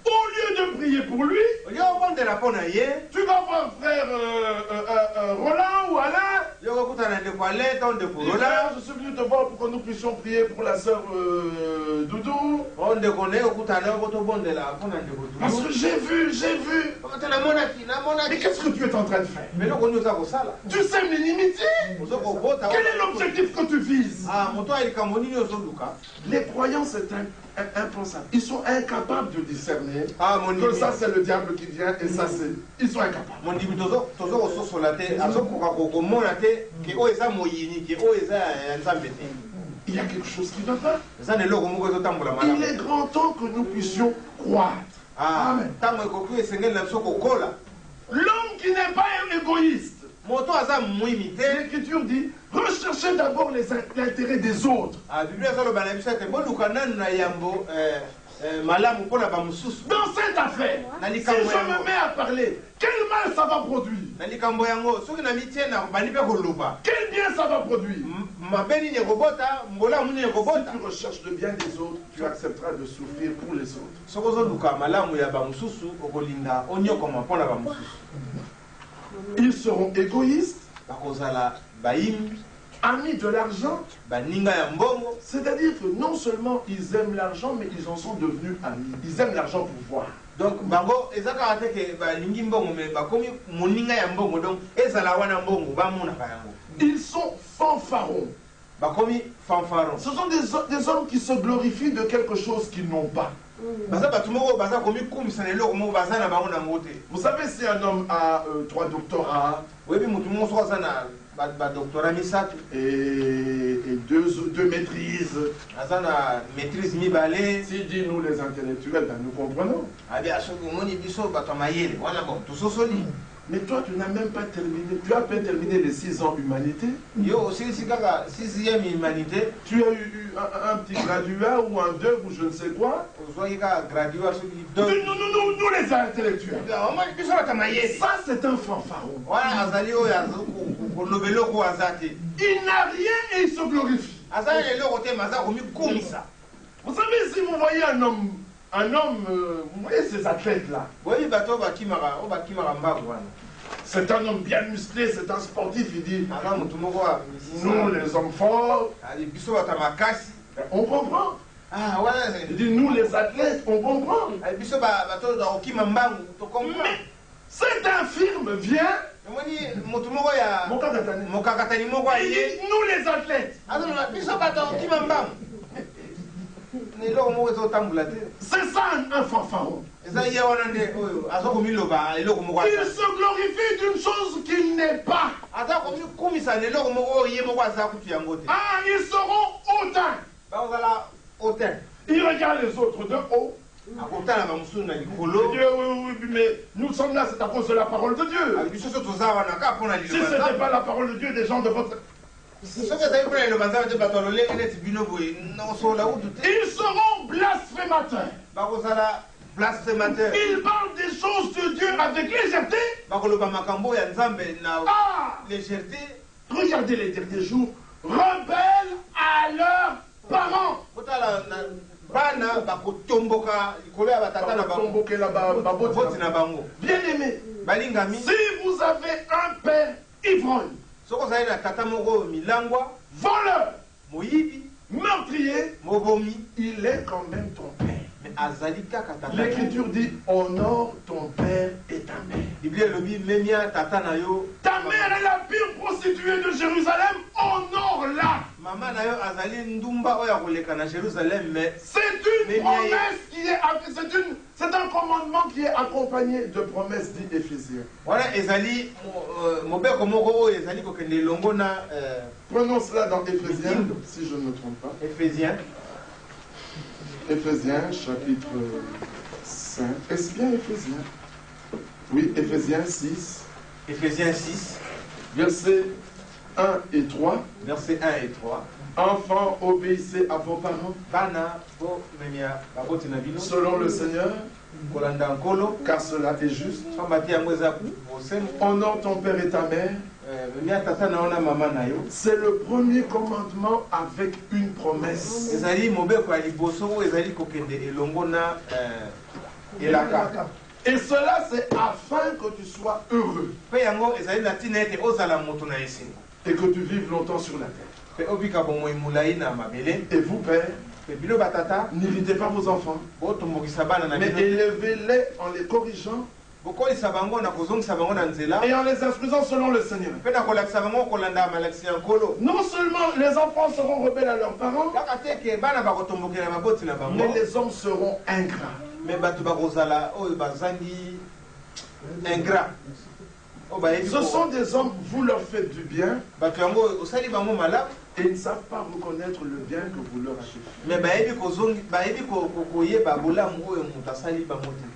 Au lieu de prier pour lui, tu vas voir frère Roland ou Alain. Je suis venu te voir pour que nous puissions prier pour la soeur Doudou. Parce que j'ai vu. Mais qu'est-ce que tu es en train de faire? Tu sèmes l'inimitié. Quel est l'objectif que tu vises? Les croyants, c'est impensable. Ils sont incapables de discerner que ça c'est le diable qui vient et ça c'est... Ils sont incapables. Il y a quelque chose qui ne va pas. Il est grand temps que nous puissions croire. Amen. L'homme qui n'est pas égoïste. L'Écriture dit, recherchez d'abord l'intérêt des autres. Dans cette affaire, si je me mets à parler, quel mal ça va produire? Quel bien ça va produire? Si tu recherches le bien des autres, tu accepteras de souffrir pour les autres. Ils seront égoïstes, amis de l'argent, c'est-à-dire que non seulement ils aiment l'argent, mais ils en sont devenus amis. Ils aiment l'argent pour voir. Donc, ils sont fanfarons. Ce sont des hommes qui se glorifient de quelque chose qu'ils n'ont pas. Vous savez, si un homme a 3 doctorats et 2 maîtrises, s'il dit nous les intellectuels, ben nous comprenons. Mais toi, tu n'as même pas terminé. Tu as à peine terminé les 6 ans humanité. Tu as eu un petit graduat ou un 2 ou je ne sais quoi. Nous les intellectuels. Ça, c'est un fanfaron. Il n'a rien et il se glorifie. Vous savez, si vous voyez un homme, vous voyez ces athlètes-là. C'est un homme bien musclé, c'est un sportif, il dit, nous les hommes forts, on comprend. Il dit, nous les athlètes, on comprend. Mais cet infirme vient, il dit, nous les athlètes. C'est ça un fanfaron. Il se glorifie d'une chose qu'il n'est pas. Ils seront hautain. Il regarde les autres de haut. Dieu, oui, mais nous sommes là, c'est à cause de la parole de Dieu. Si ce n'était pas la parole de Dieu, des gens de votre... Ils seront blasphémateurs. Ils parlent des choses de Dieu avec légèreté. Regardez les derniers jours, rebelles à leurs parents. Bien aimé, si vous avez un père ivrogne, voleur, meurtrier, il est quand même ton père. L'écriture dit honore ton père et ta mère. Ta mère est la pire prostituée de Jérusalem, honore-la. C'est une promesse qui est, c'est un commandement qui est accompagné de promesses, dit Éphésiens. Prenons cela dans Éphésiens, si je ne me trompe pas. Éphésiens, chapitre 5. Est-ce bien Éphésiens? Oui, Éphésiens 6. Éphésiens 6. Versets 1 et 3. Versets 1 et 3. Enfants, obéissez à vos parents. Selon le Seigneur, car cela est juste. Honore ton père et ta mère. C'est le premier commandement avec une promesse. Et cela, c'est afin que tu sois heureux. Et que tu vives longtemps sur la terre. Et vous, père, n'irritez pas vos enfants, mais élevez-les en les corrigeant et en les instruisant selon le Seigneur. Non seulement les enfants seront rebelles à leurs parents, mais les hommes seront ingrats. Ce sont des hommes, vous leur faites du bien, et ils ne savent pas reconnaître le bien que vous leur avez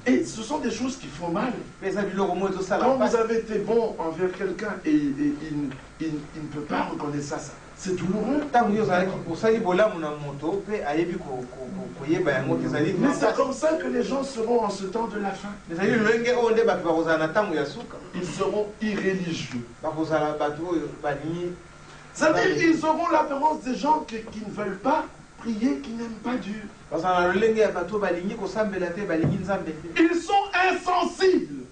fait. Et ce sont des choses qui font mal. Quand vous avez été bon envers quelqu'un et il ne peut pas reconnaître ça, c'est douloureux. Mais c'est comme ça que les gens seront en ce temps de la fin. Ils seront irréligieux. C'est-à-dire qu'ils auront l'apparence des gens qui ne veulent pas prier, qui n'aiment pas Dieu. Ils sont insensibles.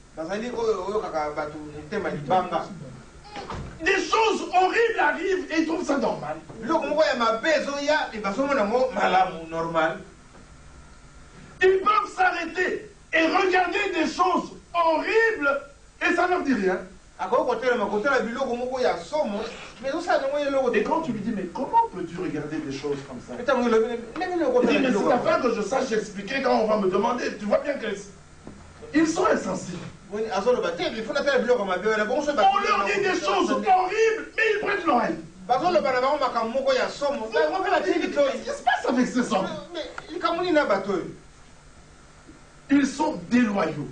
Des choses horribles arrivent et ils trouvent ça normal. Ils peuvent s'arrêter et regarder des choses horribles et ça ne leur dit rien. Et quand tu lui dis, mais comment peux-tu regarder des choses comme ça? Il dit, mais c'est afin que je sache expliquer quand on va me demander. Tu vois bien qu'ils sont insensibles. On leur dit des choses horribles, mais ils prêtent l'oreille. Qu'est-ce qui se passe avec ces hommes? Ils sont déloyaux.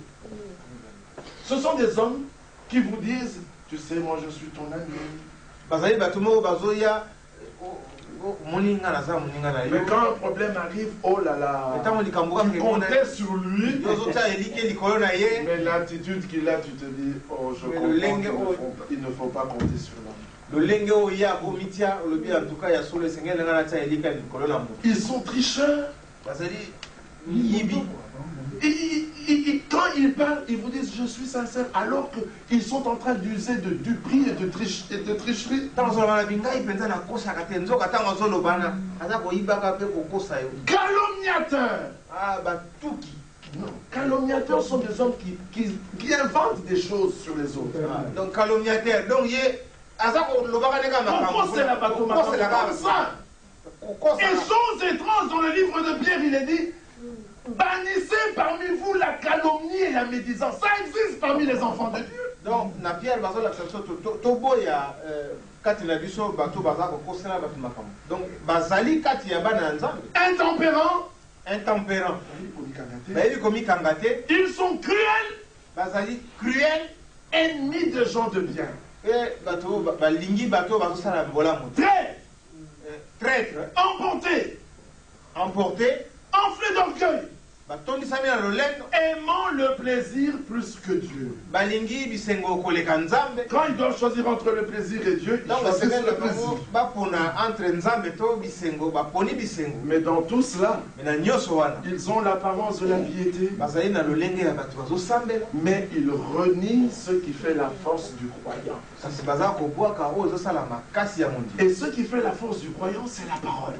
Ce sont des hommes qui vous disent, tu sais, moi je suis ton ami. Mais quand un problème arrive, oh là là, tu comptais sur lui. Mais l'attitude qu'il a, tu te dis, oh je comprends, il ne faut pas compter sur lui. Ils sont tricheurs. Quand ils parlent, ils vous disent je suis sincère, alors qu'ils sont en train d'user de duperie et de tricherie. Calomniateurs. Calomniateurs sont des hommes qui inventent des choses sur les autres. Donc calomniateurs. Donc c'est la bateau comme ça. Et chose étrange dans le livre de Pierre, il est dit Bannissez parmi vous la calomnie et la médisance. Ça existe parmi les enfants de Dieu. Donc, na Pierre, toboya, katina biso, bato bazako kosela bato makamu. Donc, bazali katia bana nzambe. Intempérant. Ils sont cruels. Bazali cruels. Ennemis de gens de bien. Et bato, balingi bato bato sala mbola moto. Traître. Emporté. Enflé d'orgueil. Aimant le plaisir plus que Dieu. Quand ils doivent choisir entre le plaisir et Dieu, ils choisissent le plaisir. Mais dans tout cela, ils ont l'apparence de la piété, mais ils renient ce qui fait la force du croyant. Et ce qui fait la force du croyant, c'est la parole.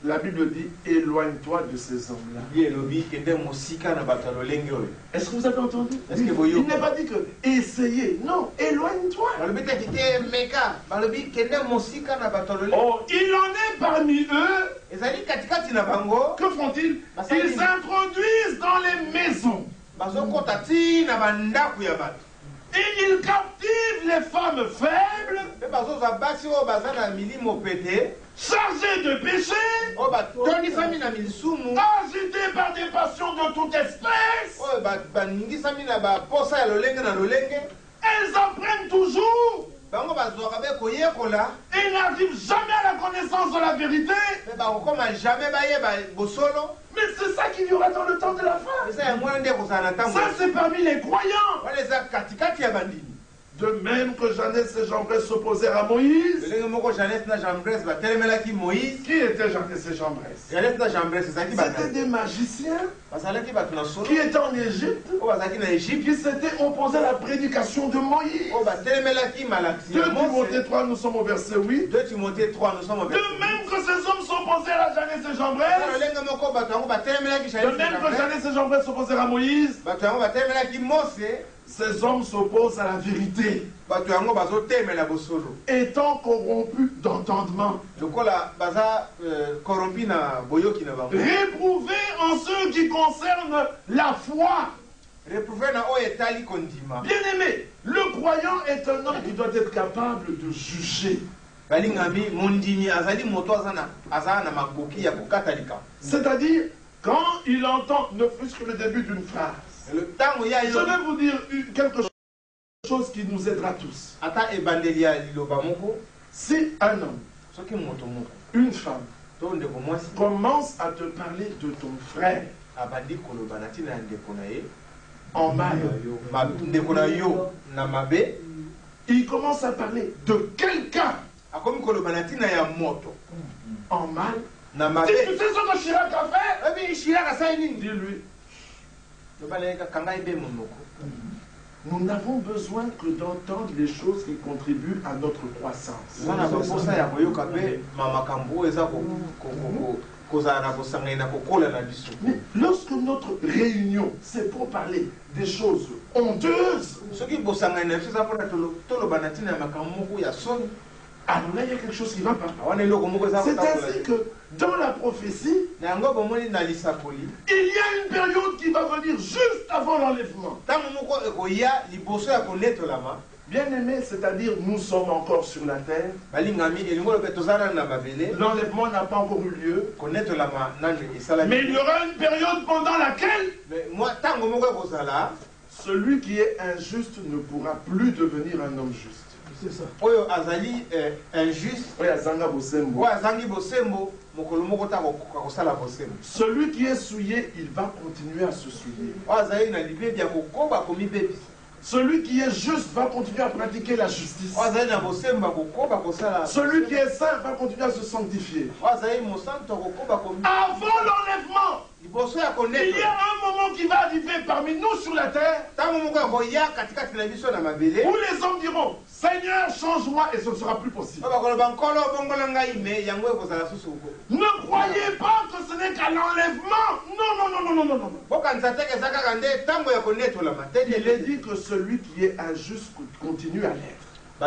La Bible dit, éloigne-toi de ces hommes-là. Est-ce que vous avez entendu? Il n'est pas dit que essayez. Non, éloigne-toi. Oh, il en est parmi eux. Que font-ils? Ils s'introduisent dans les maisons. Et ils captivent les femmes faibles, chargées de péché, agitées par des passions de toute espèce. Elles apprennent toujours et n'arrivent jamais à la connaissance de la vérité. Mais c'est ça qu'il y aura dans le temps de la fin. Ça, c'est parmi les croyants. De même que Jeannès et Jambres s'opposèrent à Moïse. Qui était Jeannès et Jambres? C'était des magiciens qui étaient en Égypte, qui s'étaient opposés à la prédication de Moïse. 2 Timothée 3, nous sommes au verset 8. De même que ces hommes s'opposèrent à Jeannès et Jambres, de même que Jeannès et Jambres s'opposèrent à Moïse, ces hommes s'opposent à la vérité, étant corrompus d'entendement, réprouvés en ce qui concerne la foi. Bien-aimé, le croyant est un homme qui doit être capable de juger. C'est-à-dire, quand il entend ne fût-ce que le début d'une phrase, je vais vous dire quelque chose qui nous aidera tous. Si un homme, une femme, commence à te parler de ton frère en mal, il commence à parler de quelqu'un en mal. Tu sais ce que Chirac a fait? Dis-lui. Nous n'avons besoin que d'entendre les choses qui contribuent à notre croissance. Mais lorsque notre réunion, c'est pour parler des choses honteuses, alors là, il y a quelque chose qui ne va pas. C'est ainsi que dans la prophétie, il y a une période qui va venir juste avant l'enlèvement. Bien aimé, c'est-à-dire nous sommes encore sur la terre. L'enlèvement n'a pas encore eu lieu. Mais il y aura une période pendant laquelle celui qui est injuste ne pourra plus devenir un homme juste. C'est ça. Celui qui est souillé, il va continuer à se souiller. Celui qui est juste va continuer à pratiquer la justice. Celui qui est saint va continuer à se sanctifier. Avant l'enlèvement, il y a un moment qui va arriver parmi nous sur la terre où les hommes diront, Seigneur, change-moi, et ce ne sera plus possible. Ne croyez pas que ce n'est qu'à l'enlèvement. Non. Il est dit que celui qui est injuste continue à l'être. Il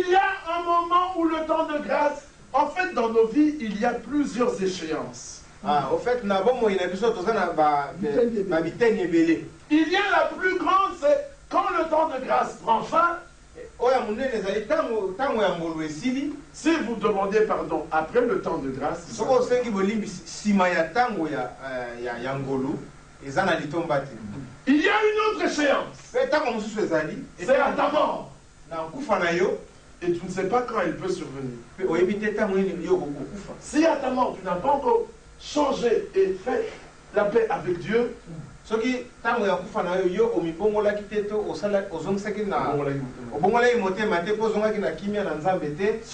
y a un moment où le temps de grâce, en fait dans nos vies, il y a plusieurs échéances. Au fait, il y a la plus grande, c'est quand le temps de grâce prend fin. Si vous demandez pardon après le temps de grâce, il y a une autre échéance. C'est à ta mort. Et tu ne sais pas quand elle peut survenir. Si à ta mort tu n'as pas encore changé et fait la paix avec Dieu, ce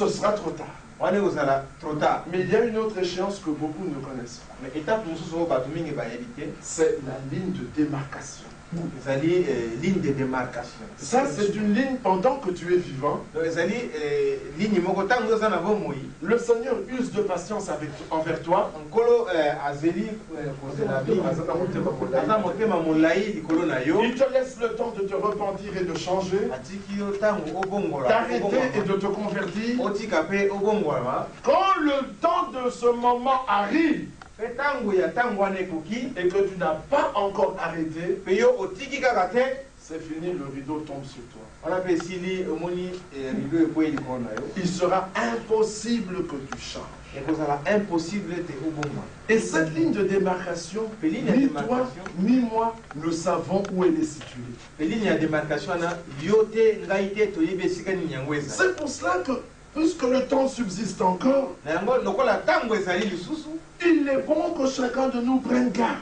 sera trop tard. Mais il y a une autre échéance que beaucoup ne connaissent pas. C'est la ligne de démarcation. Ligne de démarcation. Ça, c'est une ligne pendant que tu es vivant. Le Seigneur use de patience envers toi. Il te laisse le temps de te repentir et de changer, d'arrêter et de te convertir. Quand le temps de ce moment arrive, et que tu n'as pas encore arrêté, c'est fini, le rideau tombe sur toi. Il sera impossible que tu changes. Et cette ligne de démarcation, ni toi, ni moi ne savons où elle est située. C'est pour cela que, puisque le temps subsiste encore, il est bon que chacun de nous prenne garde.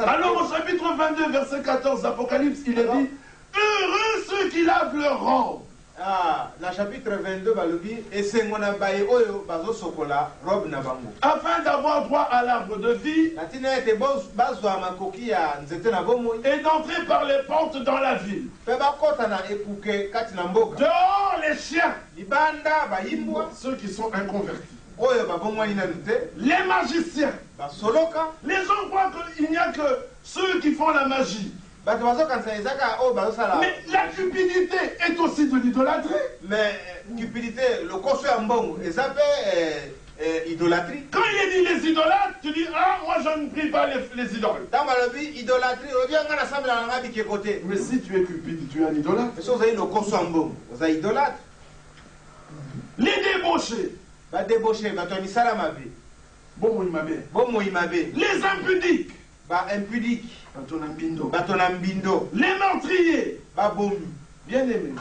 Alors au chapitre 22, verset 14 d'Apocalypse, il est dit, heureux ceux qui lavent leur robe. Dans chapitre 22, afin d'avoir droit à l'arbre de vie et d'entrer par les portes dans la ville. Dehors les chiens, ceux qui sont inconvertis, les magiciens. Les gens croient qu'il n'y a que ceux qui font la magie. Mais la cupidité est aussi de l'idolâtrie. Mais cupidité, le cochon en bon, et ça fait idolâtrie. Quand il est dit les idolâtres, tu dis, ah, moi je ne prie pas les idoles. Dans ma vie, idolâtrie, mais si tu es cupide, tu es un idolâtre. Si vous avez le cochon en bon, vous êtes idolâtre. Les débauchés. Va débaucher, va tenir ça ma vie. Bon, il m'avait. Les impudiques. Bah, impudique. Les meurtriers. Bah, bon. Bien aimé.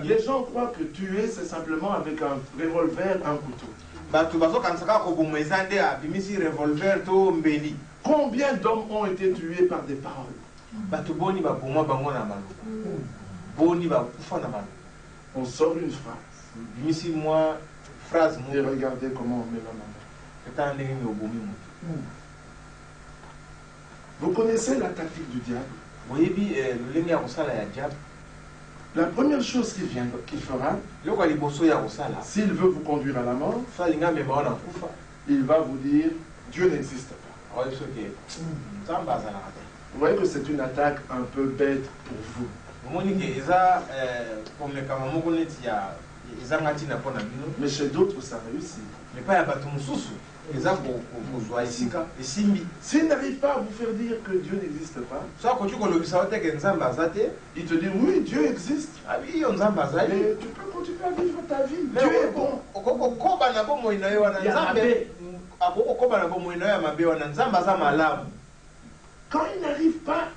Les gens croient que tuer, c'est simplement avec un revolver, un couteau. Bah, tu vas quand ça revolver, to mbeli. Combien d'hommes ont été tués par des paroles? Bah, tu boni, bah, pour moi, bango na malo. Boni, bah, poufa na malo. On sort une phrase. Ici, moi, phrase. Et regardez comment on met la main. Vous connaissez la tactique du diable? La première chose qu'il fera, s'il veut vous conduire à la mort, il va vous dire Dieu n'existe pas. Vous voyez que c'est une attaque un peu bête pour vous. Mais chez d'autres, ça réussit. S'il n'arrive pas à vous faire dire que Dieu n'existe pas, il te dit oui, Dieu existe. Mais tu peux continuer à vivre ta vie. Dieu est bon. Quand il n'arrive pas,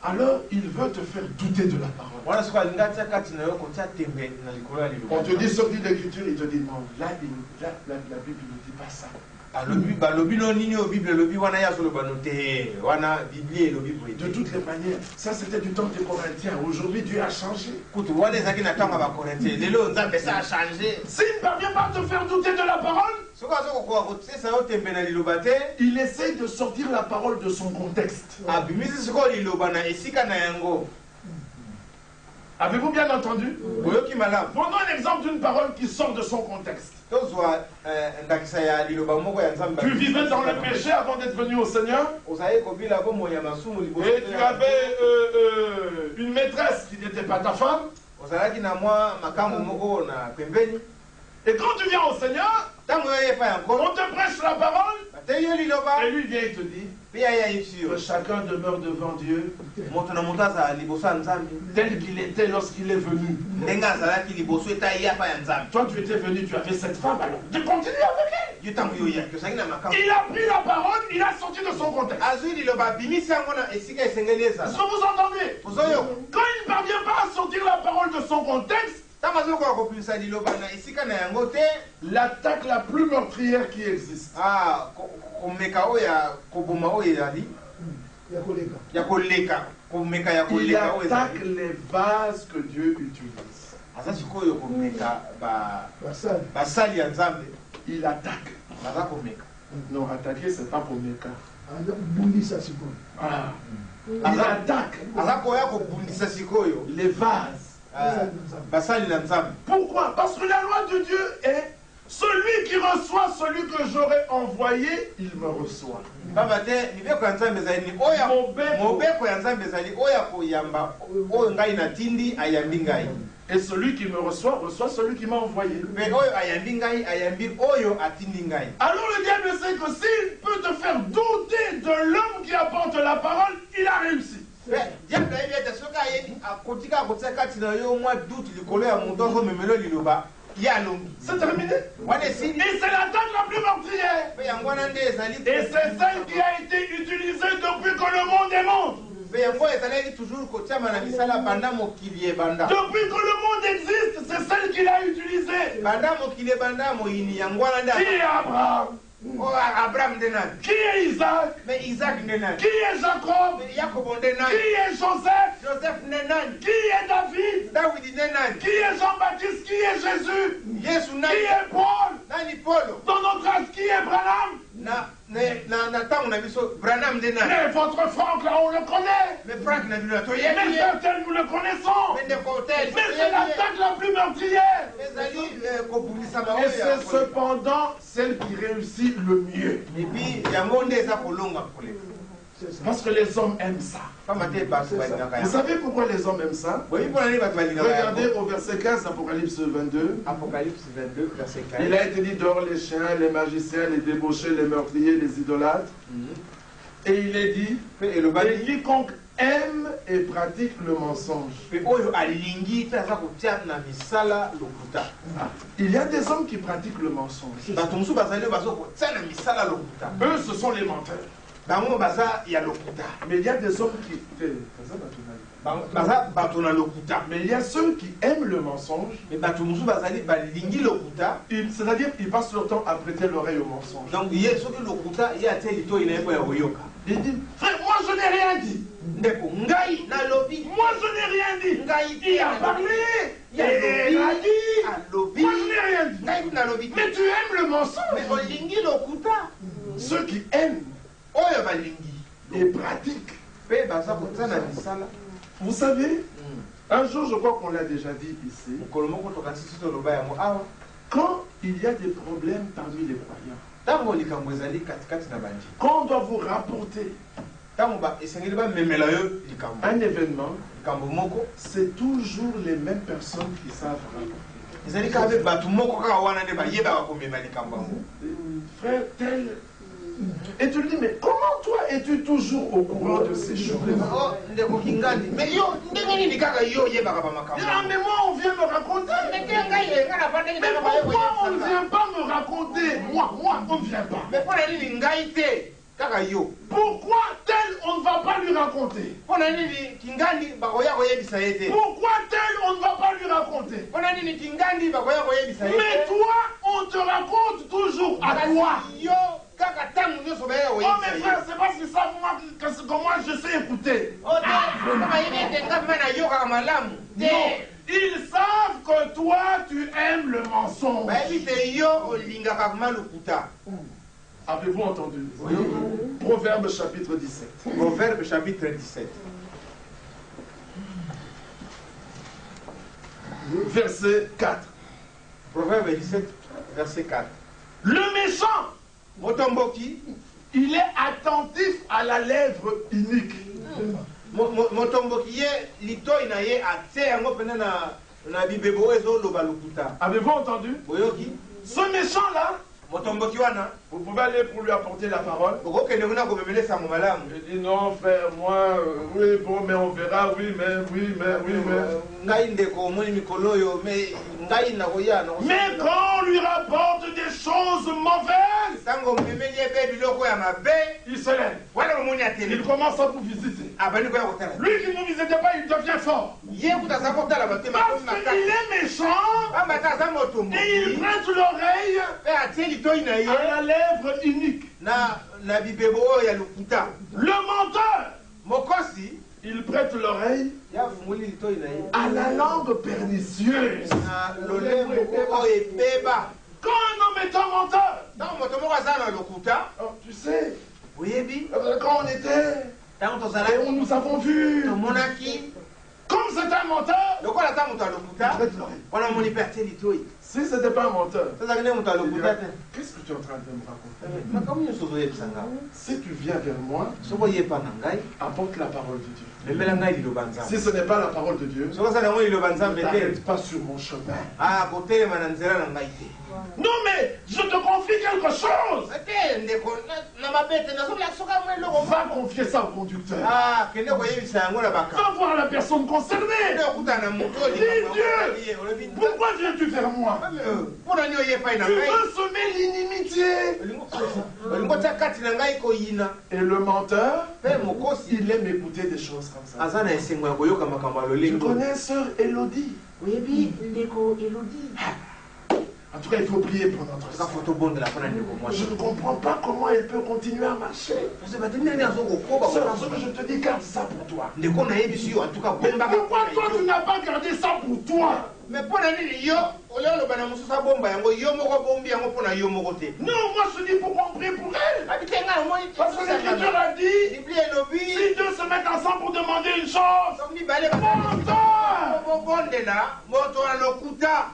alors il veut te faire douter de la parole. On te dit sorti de l'écriture, il te dit non, la Bible ne dit pas ça. De toutes les manières, ça c'était du temps des Corinthiens. Aujourd'hui, Dieu a changé. S'il ne parvient pas à te faire douter de la parole, il essaie de sortir la parole de son contexte. Avez-vous bien entendu? Prenons un exemple d'une parole qui sort de son contexte. Tu vivais dans le péché avant d'être venu au Seigneur. Et tu avais une maîtresse qui n'était pas ta femme. Et quand tu viens au Seigneur, on te prêche la parole. Et lui vient et te dit que chacun demeure devant Dieu tel qu'il était lorsqu'il est venu. Toi tu étais venu, tu avais cette femme, alors tu continues avec elle. Il a pris la parole, il a sorti de son contexte. Est-ce que vous entendez? Quand il ne parvient pas à sortir la parole de son contexte, l'attaque la plus meurtrière qui existe. Il attaque les vases que Dieu utilise. Il attaque. Non, attaquer, c'est pas pour Meka. Il attaque les vases. Pourquoi? Parce que la loi de Dieu est celui qui reçoit celui que j'aurais envoyé, il me reçoit. Et celui qui me reçoit, reçoit celui qui m'a envoyé. Alors le diable sait que s'il peut te faire douter de l'homme qui apporte la parole, il a réussi. C'est terminé. Et c'est l'attaque la plus meurtrière. Et c'est celle qui a été utilisée depuis que le monde est monde. Depuis que le monde existe, c'est celle qu'il a utilisée. Qui est Abraham? Qui est Isaac? Qui est Jacob? Qui est Joseph? Qui est David? Qui est Jean-Baptiste? Qui est Jésus? Qui est Paul? Dans notre âge, qui est Branham? Mais votre Franck là, on le connaît. Mais certains nous le connaissons. Mais c'est l'attaque la plus meurtrière. Et c'est cependant celle qui réussit le mieux. Parce que les hommes aiment ça. Vous savez pourquoi les hommes aiment ça? Regardez au verset 15, Apocalypse 22. Apocalypse 22, verset 15. Il a été dit dehors les chiens, les magiciens, les débauchés, les meurtriers, les idolâtres. Et il est dit, et quiconque aime et pratique le mensonge. Il y a des hommes qui pratiquent le mensonge. Eux, ce sont les menteurs. Mais il y a des hommes qui... Mais il y a ceux qui aiment le mensonge. C'est-à-dire qu'ils passent leur temps à prêter l'oreille au mensonge. Il dit, frère, moi je n'ai rien dit. Moi je n'ai rien dit. Il a parlé. Il a dit. Moi je n'ai rien dit. Mais tu aimes le mensonge. Ceux qui aiment et pratiquent. Vous savez, un jour, je crois qu'on l'a déjà dit ici, quand il y a des problèmes parmi les croyants, quand on doit vous rapporter un événement, c'est toujours les mêmes personnes qui savent raconter. Frère, tel... Et tu lui dis, mais comment toi es-tu toujours au courant de ces choses? Mais moi on vient me raconter. Mais pourquoi on ne vient pas me raconter? Moi on ne vient pas. Pourquoi tel on ne va pas lui raconter? Pourquoi tel on ne va pas lui raconter? Mais toi on te raconte toujours à toi. Oh mes frères, c'est parce qu'ils savent que moi je sais écouter. Non, ils savent que toi tu aimes le mensonge. Avez-vous entendu? Oui. Proverbe chapitre 17. Proverbe chapitre 17. verset 4. Proverbe 17, verset 4. Le méchant, il est attentif à la lèvre unique. Avez-vous entendu? Ce méchant-là, vous pouvez aller pour lui apporter la parole. Il dit non, frère, moi, oui, bon, mais on verra, oui, mais. Mais quand on lui rapporte des choses mauvaises, il se lève. Il commence à vous visiter. Lui qui ne vous visitait pas, il devient fort. Parce qu'il est méchant et il prête l'oreille à la lèvre unique. Le menteur, il prête l'oreille à la langue pernicieuse. Quand un homme est un menteur, tu sais, quand on était, et nous avons vu, comme c'est un menteur, il prête l'oreille. Si ce n'était pas un menteur, qu'est-ce que tu es en train de me raconter? Si tu viens vers moi, apporte la parole de Dieu. Si ce n'est pas la parole de Dieu, ne t'arrête pas sur mon chemin. Non mais, je te confie quelque chose. Va confier ça au conducteur. Va voir la personne concernée. Dis Dieu, pourquoi viens-tu vers moi? Tu veux semer l'inimitié. Et le menteur, il aime écouter des choses comme ça. Tu connais sœur Elodie? En tout cas, il faut prier pour notre sœur. Je ne comprends pas comment elle peut continuer à marcher. Sœur, je te dis, garde ça pour toi. Pourquoi toi, tu n'as pas gardé ça pour toi? Non, moi je dis pourquoi on prie pour elle. Parce que l'Écriture a dit, si deux se mettent ensemble pour demander une chose,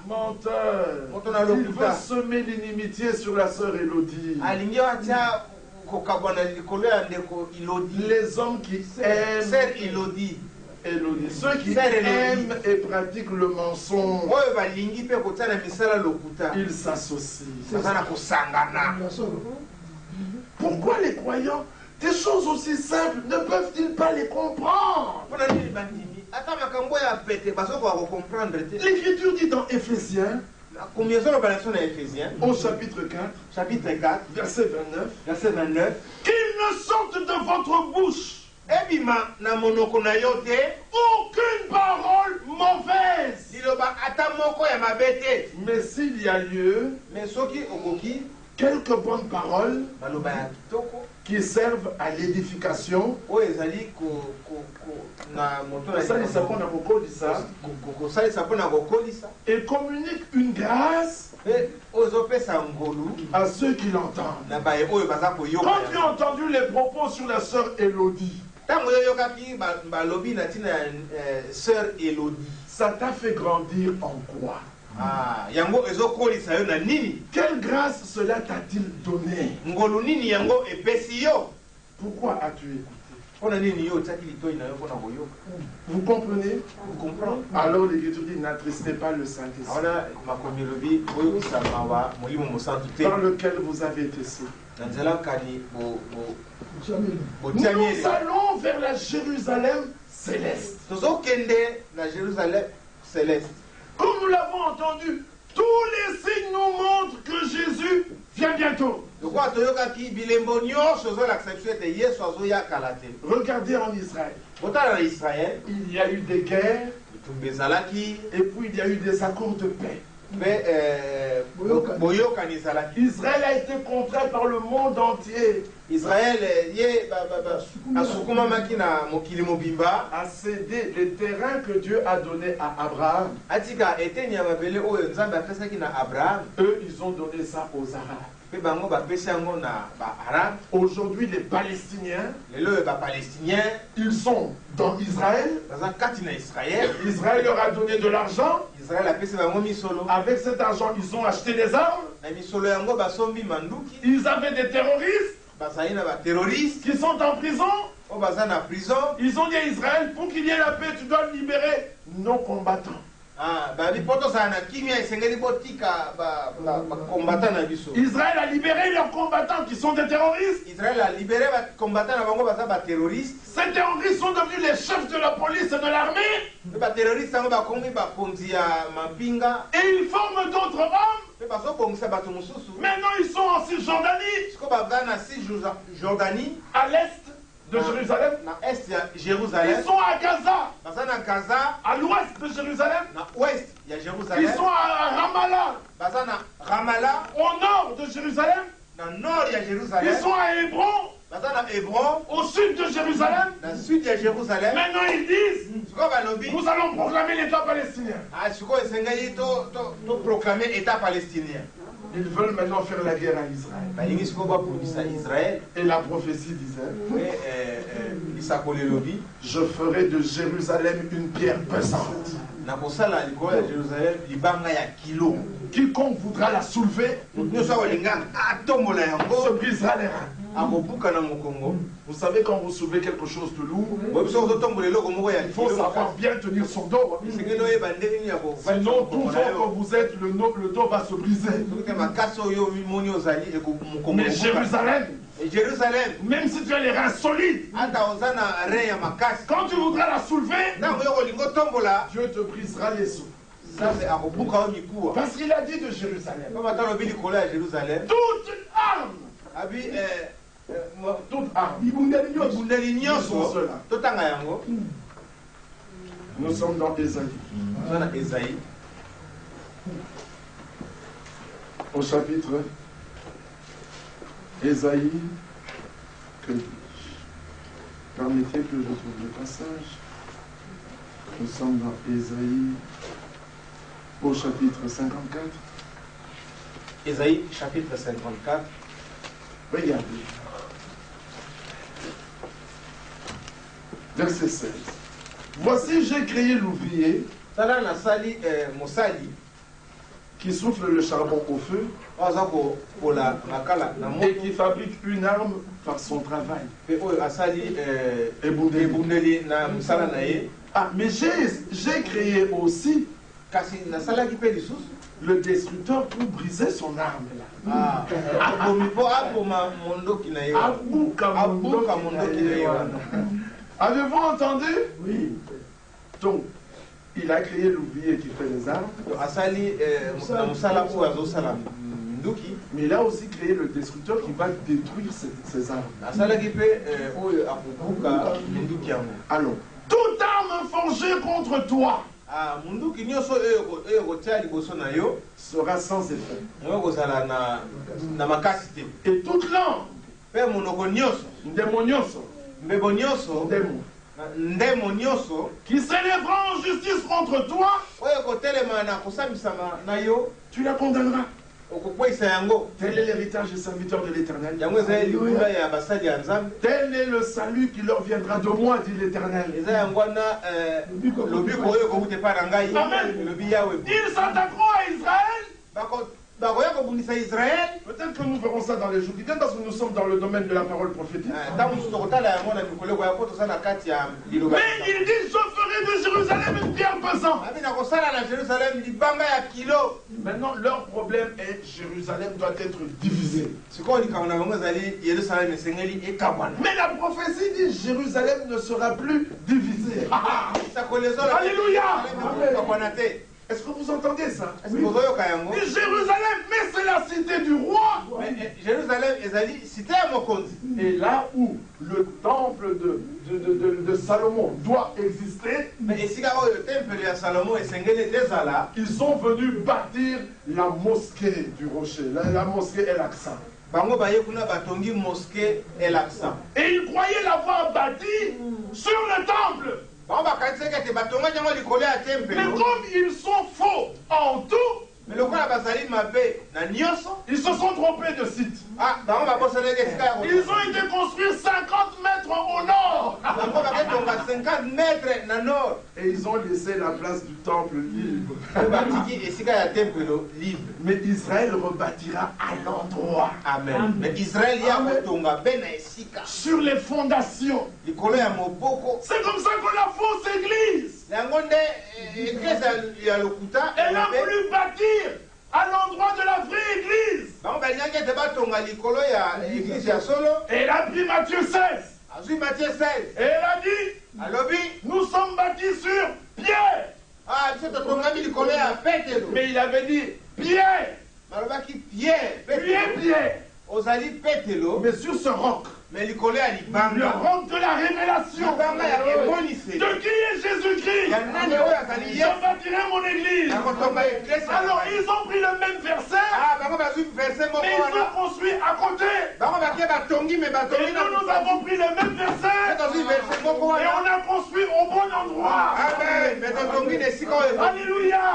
menteur, il veut semer l'inimitié sur la sœur Elodie. Les hommes qui aiment ceux qui aiment et pratiquent le mensonge, ils s'associent. Pourquoi les croyants, des choses aussi simples, ne peuvent-ils pas les comprendre? L'Écriture dit dans Éphésiens, au chapitre 4, verset 29, qu'ils ne sortent de votre bouche aucune parole mauvaise. Mais s'il y a lieu, quelques bonnes paroles qui servent à l'édification, et communiquent une grâce à ceux qui l'entendent. Quand tu as entendu les propos sur la sœur Elodie, ça t'a fait grandir en quoi? Quelle grâce cela t'a-t-il donné? Pourquoi as-tu écouté? Vous comprenez? Alors l'Écriture dit, n'attristez pas le Saint-Esprit, par lequel vous avez été sauvés. Nous allons vers la Jérusalem céleste. Comme nous l'avons entendu, tous les signes nous montrent que Jésus vient bientôt. Regardez en Israël. Il y a eu des guerres, et puis il y a eu des accords de paix. Israël a été contraint par le monde entier. Israël a cédé les terrains que Dieu a donnés à Abraham. Eux, ils ont donné ça aux Arabes. Aujourd'hui, les Palestiniens, ils sont dans Israël. Israël leur a donné de l'argent. Avec cet argent, ils ont acheté des armes. Ils avaient des terroristes qui sont en prison. Ils ont dit à Israël, pour qu'il y ait la paix, tu dois libérer nos combattants. Israël a libéré leurs combattants qui sont des terroristes. Ces terroristes sont devenus les chefs de la police et de l'armée. Et ils forment d'autres hommes. Maintenant ils sont en Cisjordanie, à l'est de Jérusalem. Ils sont à Gaza, à l'ouest de Jérusalem. Ils sont à Ramallah, au nord de Jérusalem. Ils sont à Hébron, au sud de Jérusalem. Maintenant ils disent, nous allons proclamer l'État palestinien. Ils veulent maintenant faire la guerre à Israël. Et la prophétie disait, je ferai de Jérusalem une pierre pesante. Quiconque voudra la soulever se brisera les reins. Vous savez, quand vous soulevez quelque chose de lourd, il faut savoir bien tenir son dos. Sinon, tout fort que vous êtes, le dos va se briser. Mais Jérusalem, même si tu as les reins solides, quand tu voudras la soulever, Dieu te brisera les os. Parce qu'il a dit de Jérusalem, toute arme, toute arme. Nous sommes dans Ésaïe. Au chapitre Ésaïe, permettez que je trouve le passage. Nous sommes dans Ésaïe au chapitre 54. Ésaïe chapitre 54. Regardez. Verset 16. Voici, j'ai créé l'ouvrier qui souffle le charbon au feu et qui fabrique une arme par son travail. Ah, mais j'ai créé aussi le destructeur pour briser son arme. Avez-vous entendu? Oui. Donc, il a créé l'ouvrier qui fait les armes. Mais il a aussi créé le destructeur qui va détruire ces armes. Alors, toute arme forgée contre toi sera sans effet. Et toute langue qui s'élèvera en justice contre toi, tu la condamneras. Tel est l'héritage des serviteurs de l'Éternel. Tel est le salut qui leur viendra de moi, dit l'Éternel. Amen. Ils s'attaqueront à Israël. Peut-être que nous verrons ça dans les jours qui viennent parce que nous sommes dans le domaine de la parole prophétique. Mais il dit, je ferai de Jérusalem une pierre pesante. Maintenant, leur problème est Jérusalem doit être divisée. Mais la prophétie dit Jérusalem ne sera plus divisée. Alléluia. Est-ce que vous entendez ça? Oui. Mais Jérusalem, mais c'est la cité du roi. Et là où le temple de Salomon doit exister, ils sont venus bâtir la mosquée du rocher, la mosquée El-Aqsa. Et ils croyaient l'avoir bâti sur le temple. Mais comme ils sont faux en tout, ils se sont trompés de site. Ils ont été construits 50 mètres au nord. Et ils ont laissé la place du temple libre. Mais Israël rebâtira à l'endroit. Amen. Mais Israël sur les fondations. C'est comme ça que la fausse église, elle a voulu bâtir à l'endroit de la vraie église. Et elle a pris Matthieu 16. Et elle a dit, nous sommes bâtis sur pierre. Mais il avait dit pierre. Mais sur ce roc, le roc de la révélation, de qui est Jésus-Christ, je bâtirai mon église. Alors ils ont pris le même verset, mais ils ont construit à côté. Et nous avons pris le même verset, et on a construit au bon endroit. Alléluia.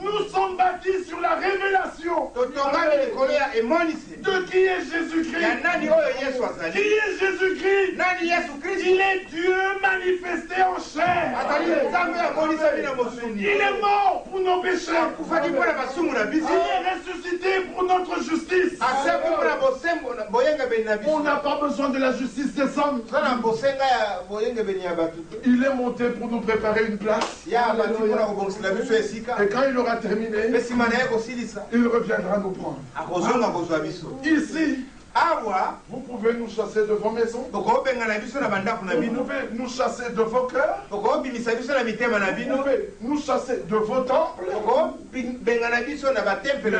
Nous sommes bâtis sur la révélation de qui est Jésus-Christ. Qui est Jésus-Christ? Il est Dieu manifesté en chair. Il est mort pour nos péchés. Il est ressuscité pour notre justice. On n'a pas besoin de la justice des hommes. Il est monté pour nous préparer une place. Et quand il aura terminé, il reviendra nous prendre. Ici, vous pouvez nous chasser de vos maisons. Vous pouvez nous chasser de vos cœurs. Vous pouvez nous chasser de vos temples.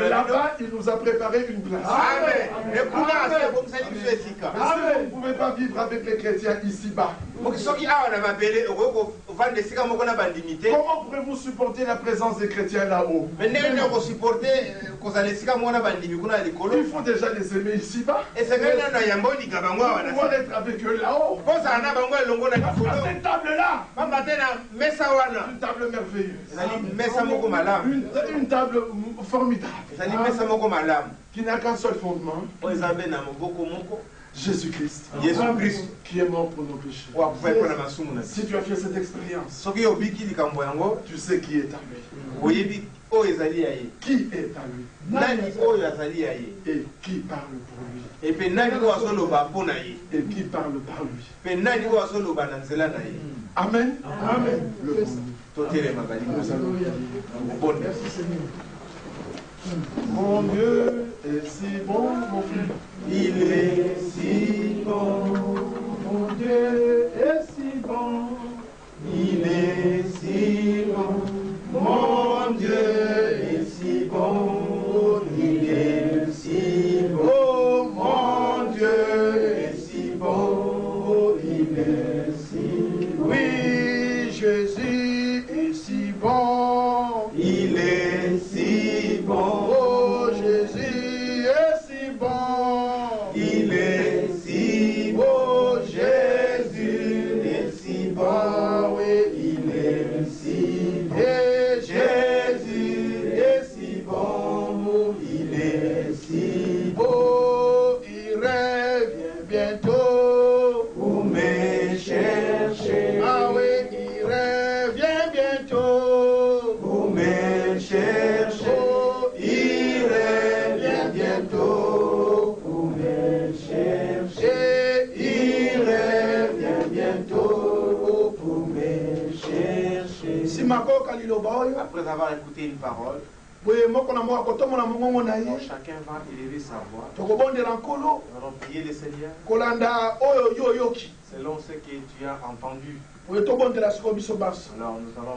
Là-bas, il nous a préparé une place. Amen. Est-ce que vous ne pouvez pas vivre avec les chrétiens ici-bas? Comment pourrez-vous supporter la présence des chrétiens là-haut? Il faut déjà les aimer ici-bas. Et c'est pouvoir être avec eux là-haut. Cette table-là, une table merveilleuse, une table formidable, qui n'a qu'un seul fondement, Jésus-Christ, qui est mort pour nos péchés. Si tu as fait cette expérience, tu sais qui est à lui. Qui est à lui? Et qui parle pour lui? Et qui parle par lui? Amen. Amen. Mon Dieu est si bon, mon frère. Il est si bon. Mon Dieu est si bon. Il est si bon. Mon Dieu est si bon. Il est si bon. Oh, mon Dieu est si bon. Il est si bon. Oui, Jésus est si bon. Il est si bon. Oh, Jésus est si bon. Il est si bon. Oh, Jésus est si bon. Ah oui, il est si bon. Et Jésus est si bon. Il est si bon. oh, il revient bientôt Pour me chercher. Ah oui, il revient bientôt Pour me chercher. Oh, Il revient bientôt pour me chercher. Il revient bientôt pour me chercher. si makoka liloba oyo Après avoir écouté une parole, boye moko na moko akotomona mongongo na ye chacun va élever sa voix. tokobondela nkolo Nous allons prier le Seigneur kolanda oyo yo oyoki selon ce que tu as entendu. boye tobondela siko biso baso Alors nous allons